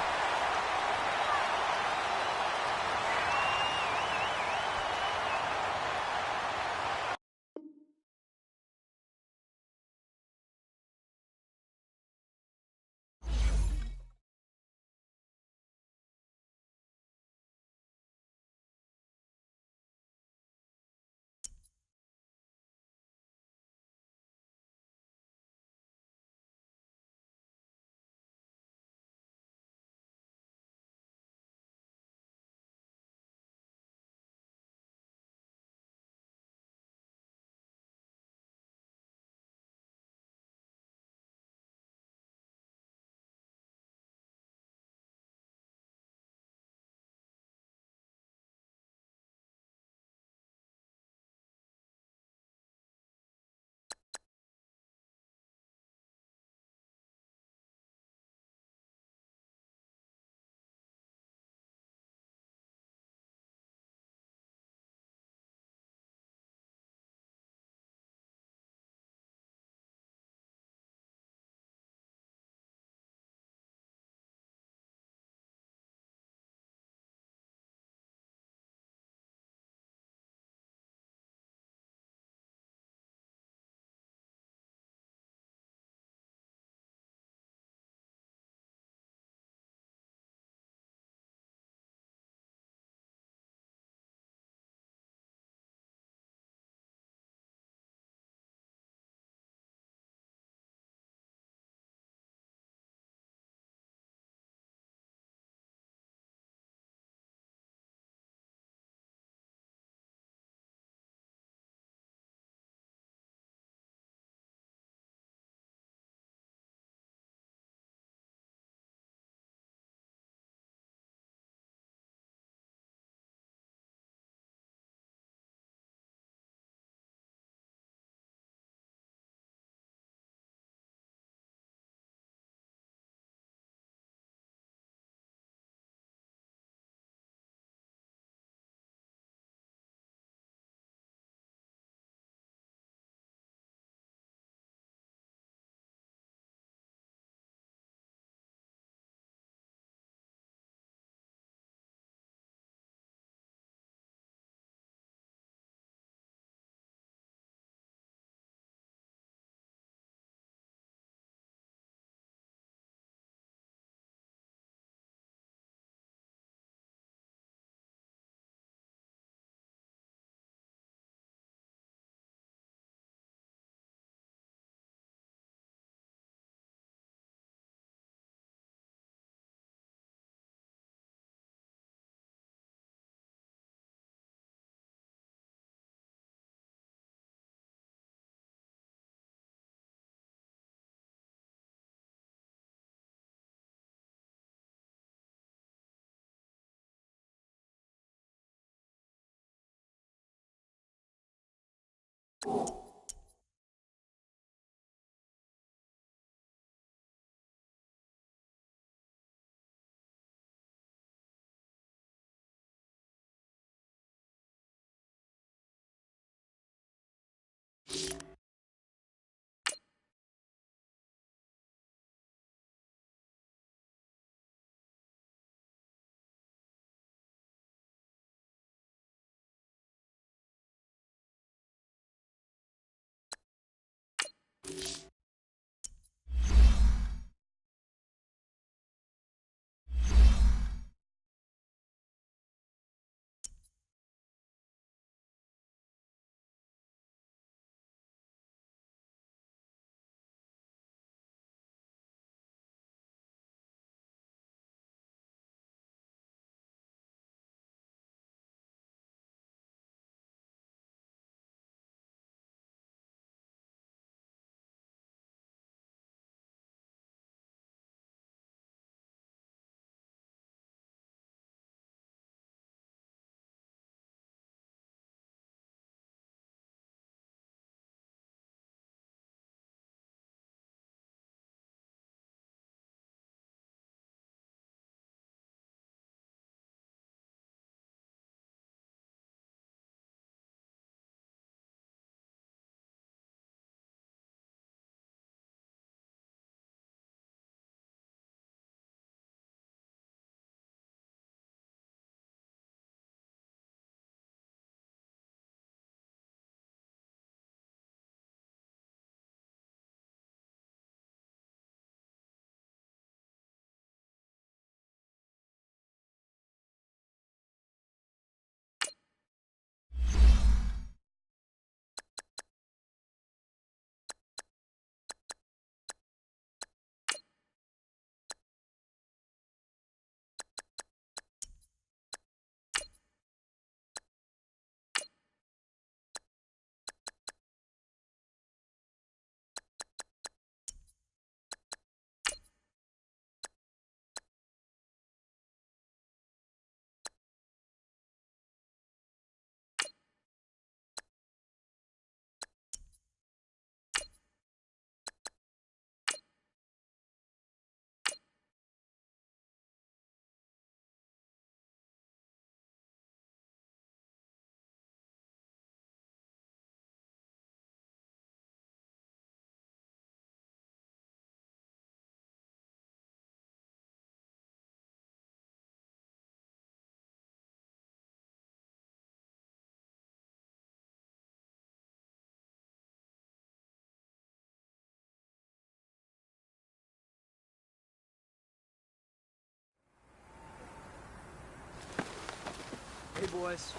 Hey, boys.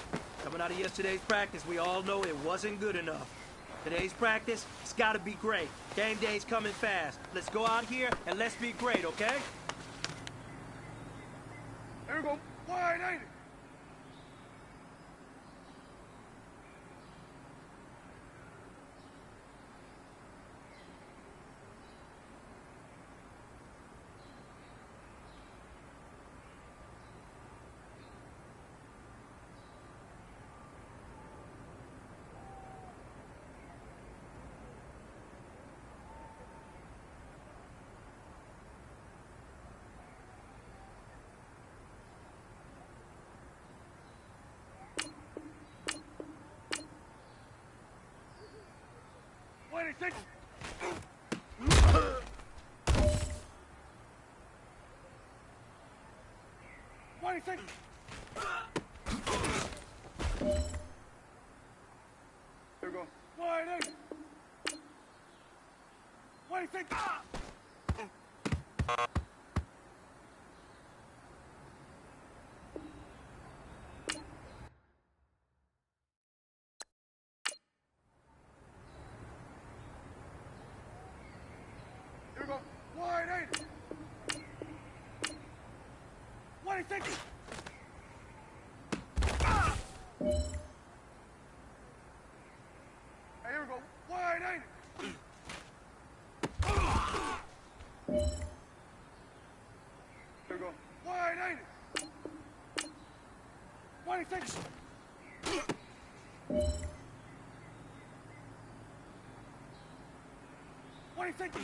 Coming out of yesterday's practice, we all know it wasn't good enough. Today's practice, it's gotta be great. Game day's coming fast. Let's go out here and let's be great, okay? There we go. Wide, ain't it? Wait a second. Wait a second. There we go. Wide, ain't it? Wait a second. Here we go. Wide, ain't it? Wait a second. Hey, here we go. Wide, ain't it? Here we go. Wide, ain't it? Wait a second. What do you think?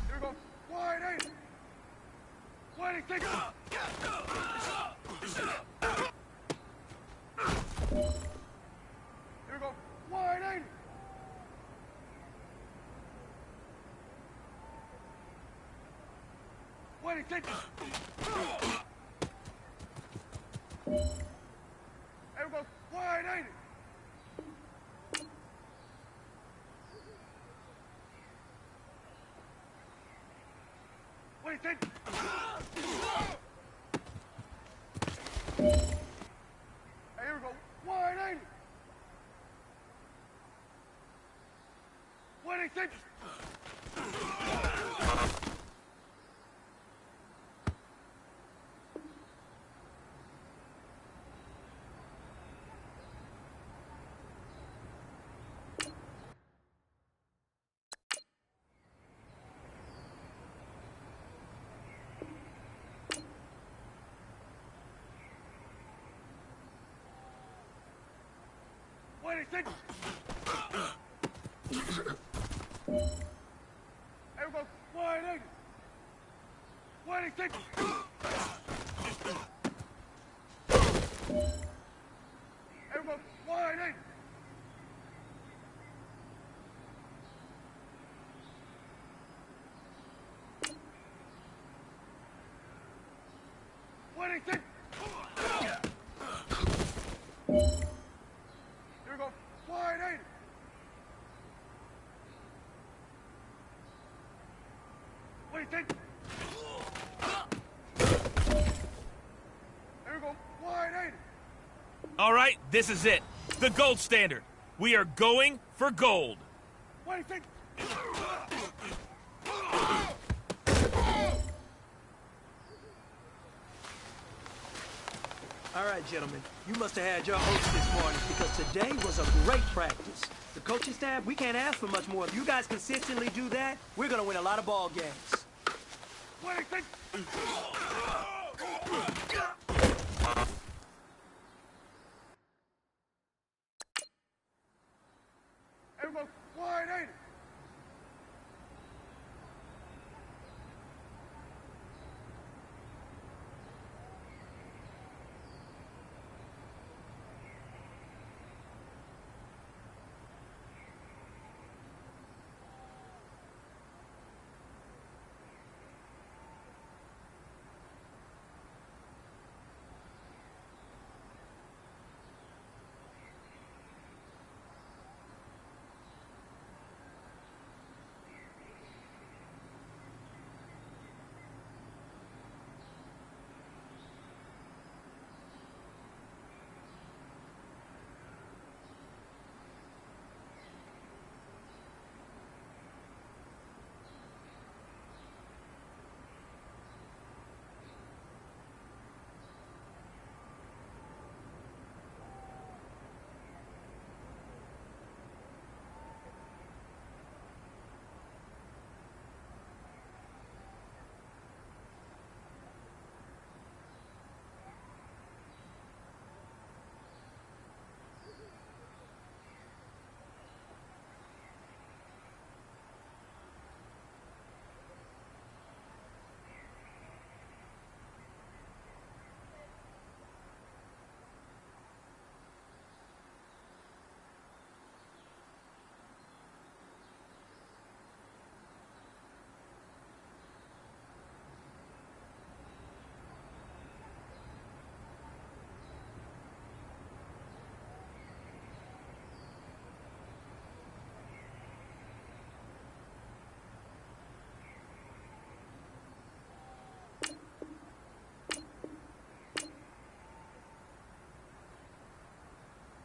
Here we go. Wide 8. What do you think? Here we go. Wide 8. What do you think? Here we go. Wide 80. What do you think? Hey, here we go. Wide 80. What do you think? What do you think? Here we go. Wide 80. What do you think? Here we go. Wide 80. What do you think? Here we go. Wide 80. What do you think? Here we go. Wide 80. All right, this is it. The gold standard. We are going for gold. What do you think? All right, gentlemen, you must have had your hopes this morning because today was a great practice. The coaching staff, we can't ask for much more. If you guys consistently do that, we're going to win a lot of ball games. What do you think? Here we go. Wide 80.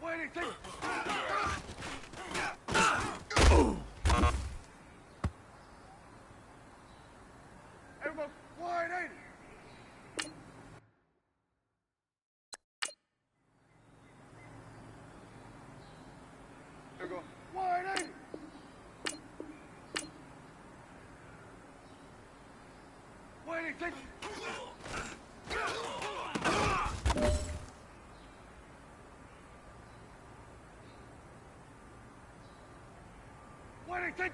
What do you think? Here we go. Wide 80. Here we go. Wide 80. What do you think? kick.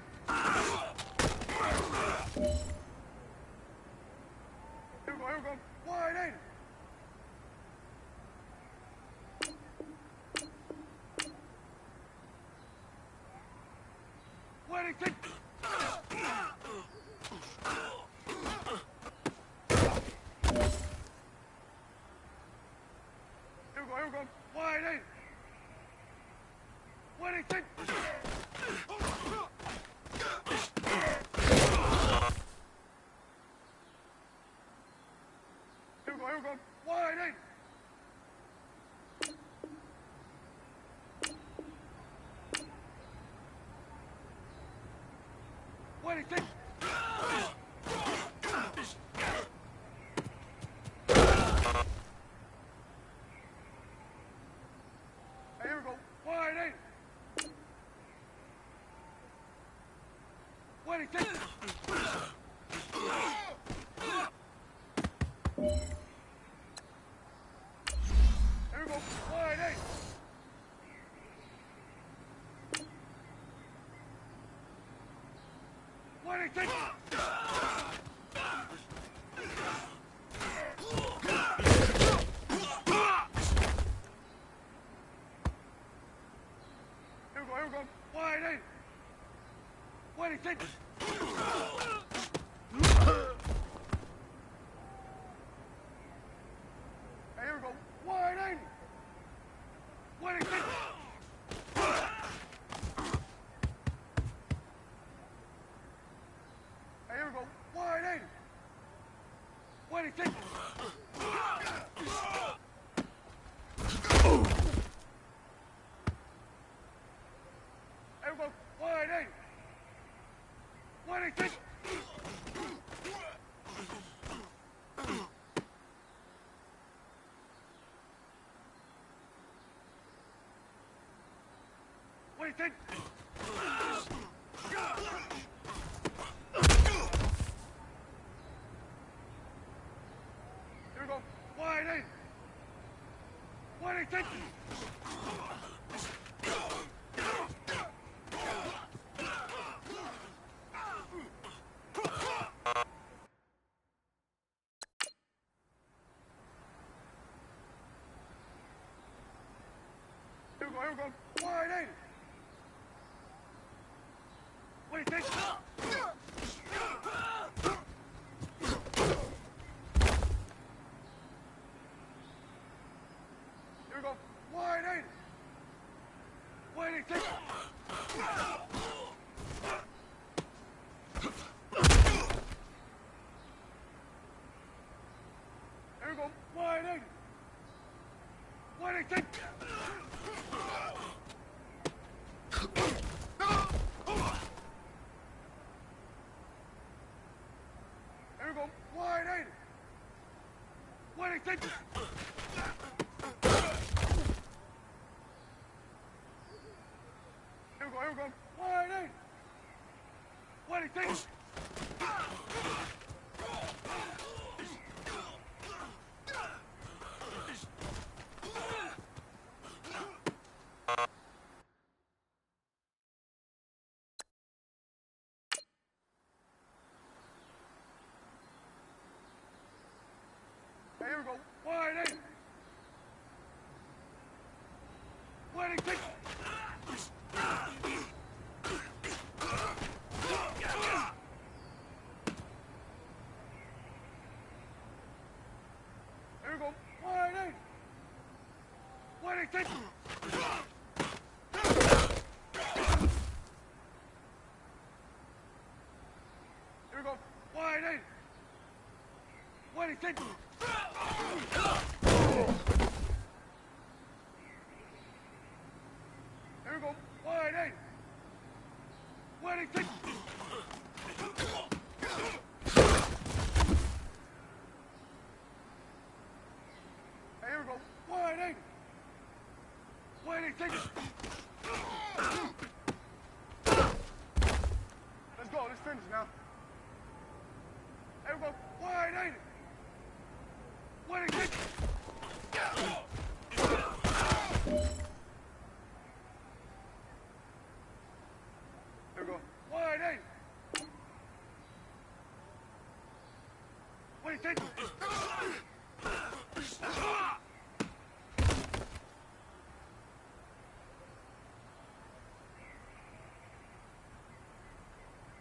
Here we go. Wide eight. Wide kick. Here we go. Wide eight. Wide kick. Here we go. Wide eight. Wide kick. Here we go. Wide eight. Wide kick. Here we go. Wide eight. Wide kick. Here we go. Wide eight. Wide kick. Here we go. Wide eight. Wide kick. Here we go. Wide eight. Wide kick. Here we go. Wide eight. Wide kick. Wide kick. Here we go. Wide eight. Wide kick. Here we go. Wide eight. Wide kick. Here we go. Wide eight. Wide kick. Here we go. Wide eight. Wide kick. Here we go. Wide eight. Wide kick. Here we go. Wide eight. Wide kick. Here we go. Wide eight. Wide kick. Here we go. Wide eight. Wide kick. Here we go. Wide eight. Wide kick. Here we go. Wide eight. Wide kick. Here we go. Wide eight. Wide kick. Let's go. Let's finish now. Here we go. Wide eight. Wide kick. Here we go. take it.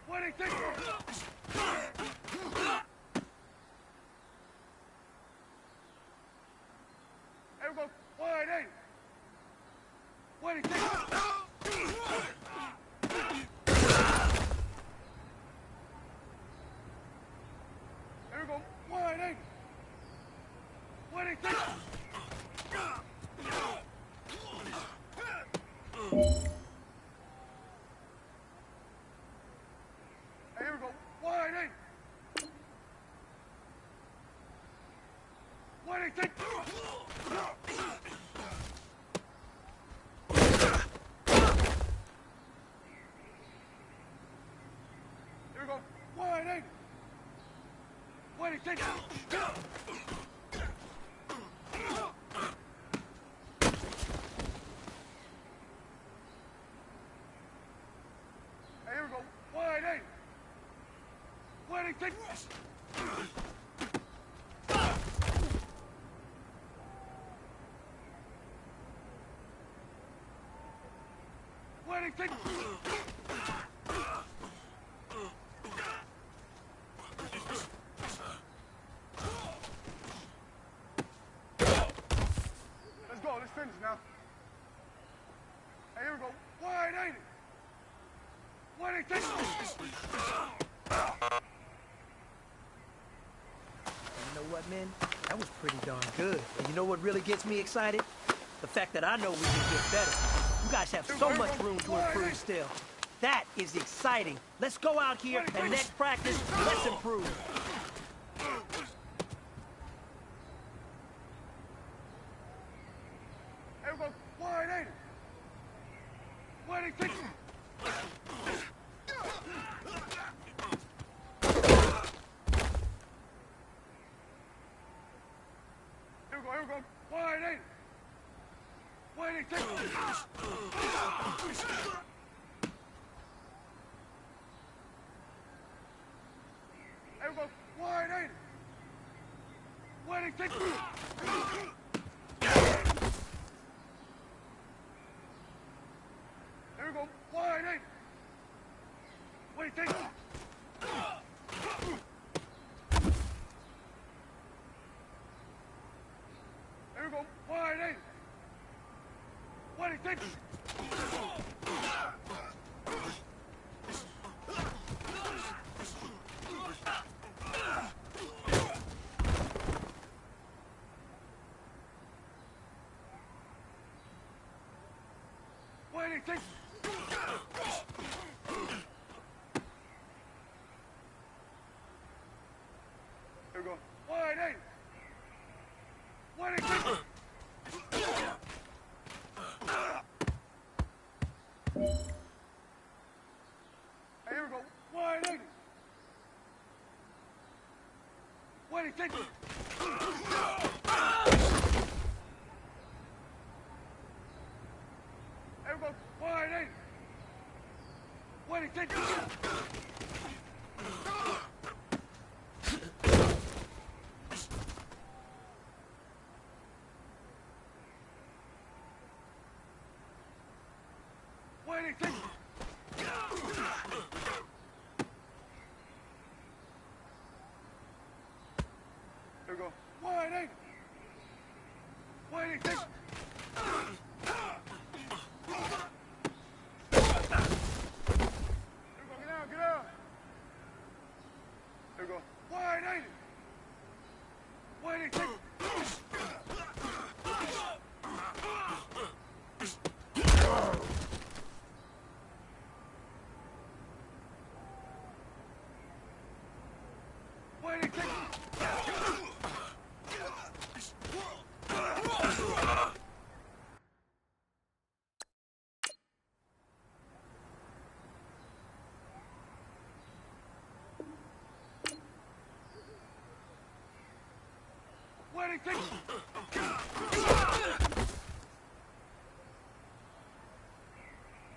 What do you think? Here we go. 180. What do you think? Here we go. 180. What do you think? Here we go. 180. What do you think? Here we go. 180. What do you think? Here we go. 180. What do you think? What do you think? Let's go. Let's finish now. Hey, here we go. 180. What do you think? You know what, man? That was pretty darn good. And you know what really gets me excited? The fact that I know we can get better. You guys have so much room to improve still. That is exciting. Let's go out here and next practice, let's improve. Here we go. 180. What do you think? Here we go. Here we go. 180. What do you think? Here we go. 180. What do you think? Here we go. 180. What do you think? Here we go. 180. What do you think? What do you think? Here we go. 180. What do you think? Hey, here we go. 180. What do you think? Here we go. 180. What do you think? What do you think? Here we go. 180. What do you think? Here we go. Get down. Get down. Here we go. 180. What do you think? What do you think? What do you think?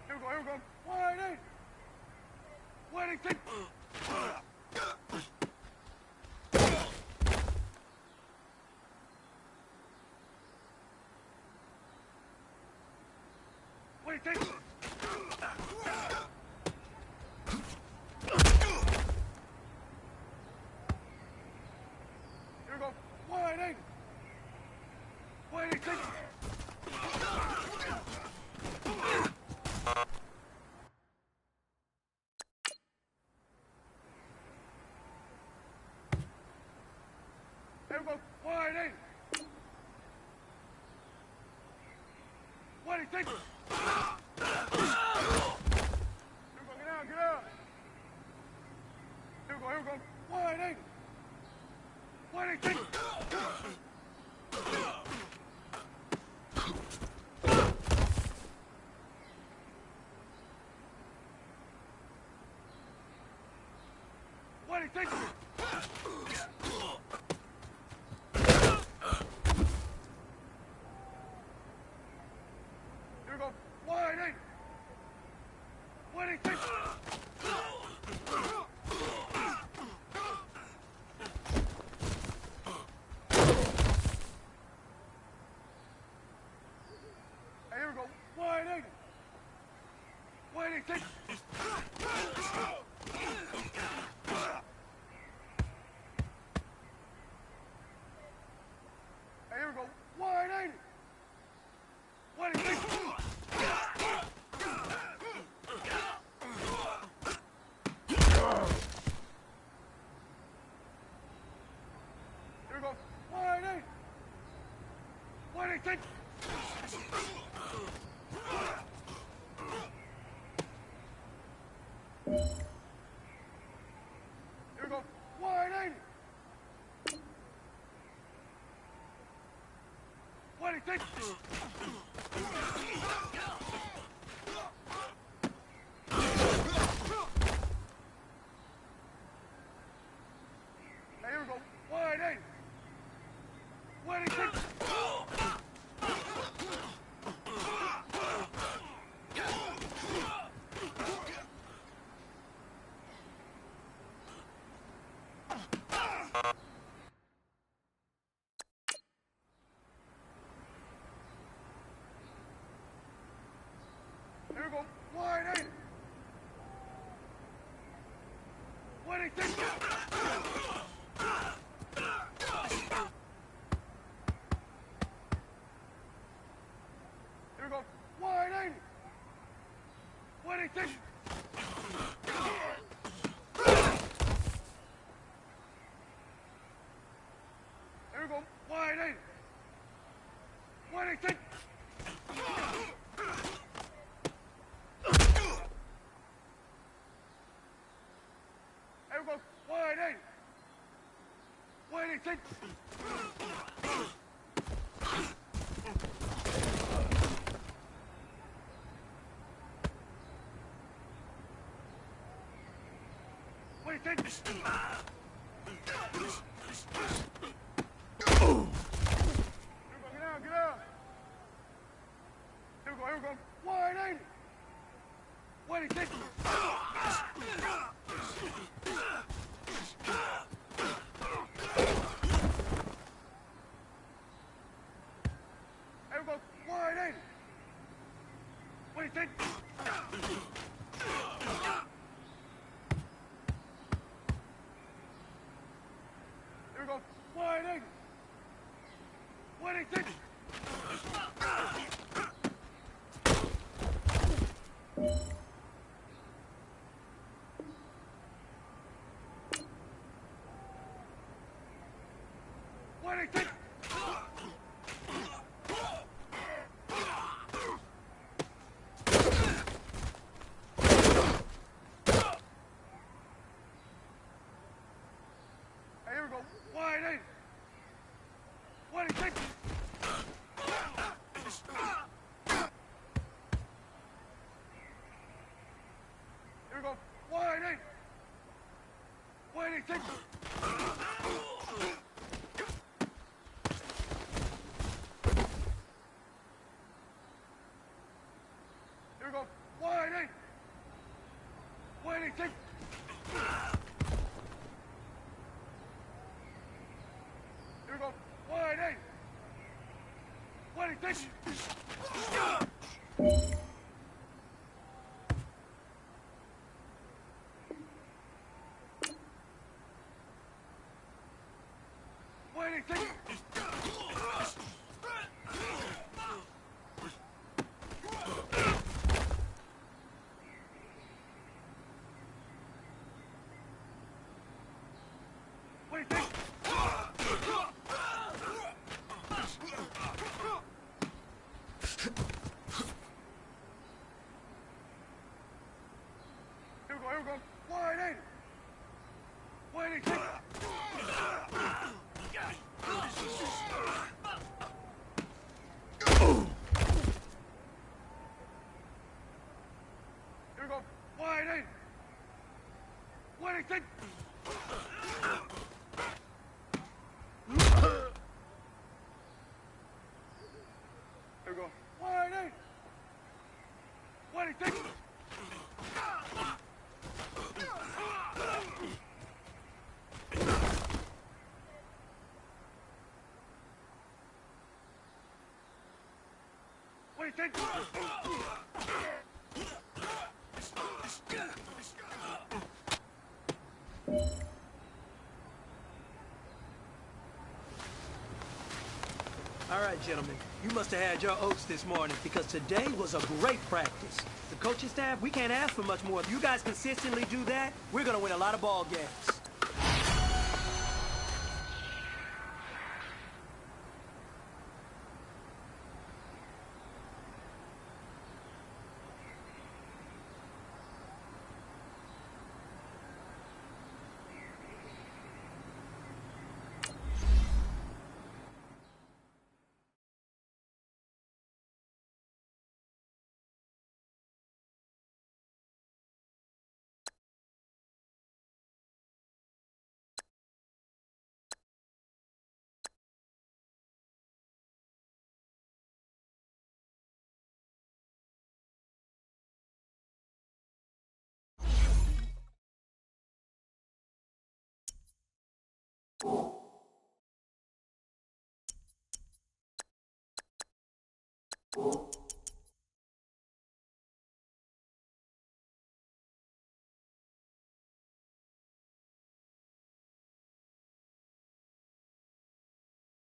Here we go. Here we go. 180. What do you think? What do you think? Here we go. Wide, ain't it? What do you think? Here we go. Wide, ain't it? What do you think? Here we go. Get out, get out. Here we go, here we go. Wide, ain't it? What do you think? What do you think? Here we go. Wide, ain't it? What do you think? Hey, here we go. Wide, ain't it? What do you think? Hey, here we go. Wide, ain't it? What do you think? Here we go. Wide, ain't it? What do you think? Here we go. Wide, ain't it? What do you think? Hey, here we go. Wide, ain't it? What do you think? Here we go. Wide, ain't it? What do you think? Here we go. Wide, ain't it? What do you think? Here we go. Wide, ain't it? What do you think? Here we go. Wide, ain't it? What do you think? What do you think? Here we go. Get out, get out. Here we go, here we go. Wide, ain't it? What do you think? Here we go. Wide, ain't it? What do you think? Here we go. Wide, ain't it? What do you think? What do you think? Hey, here we go. Wide, ain't it? What do you think? Here we go. Wide, ain't it? What do you think? Here we go. Wide, ain't it? What do you think? Here we go. Wide, ain't it? What do you think? Wide ain't it? What do you think? What do you think? All right, gentlemen, you must have had your oats this morning because today was a great practice. The coaching staff, we can't ask for much more. If you guys consistently do that, we're going to win a lot of ball games.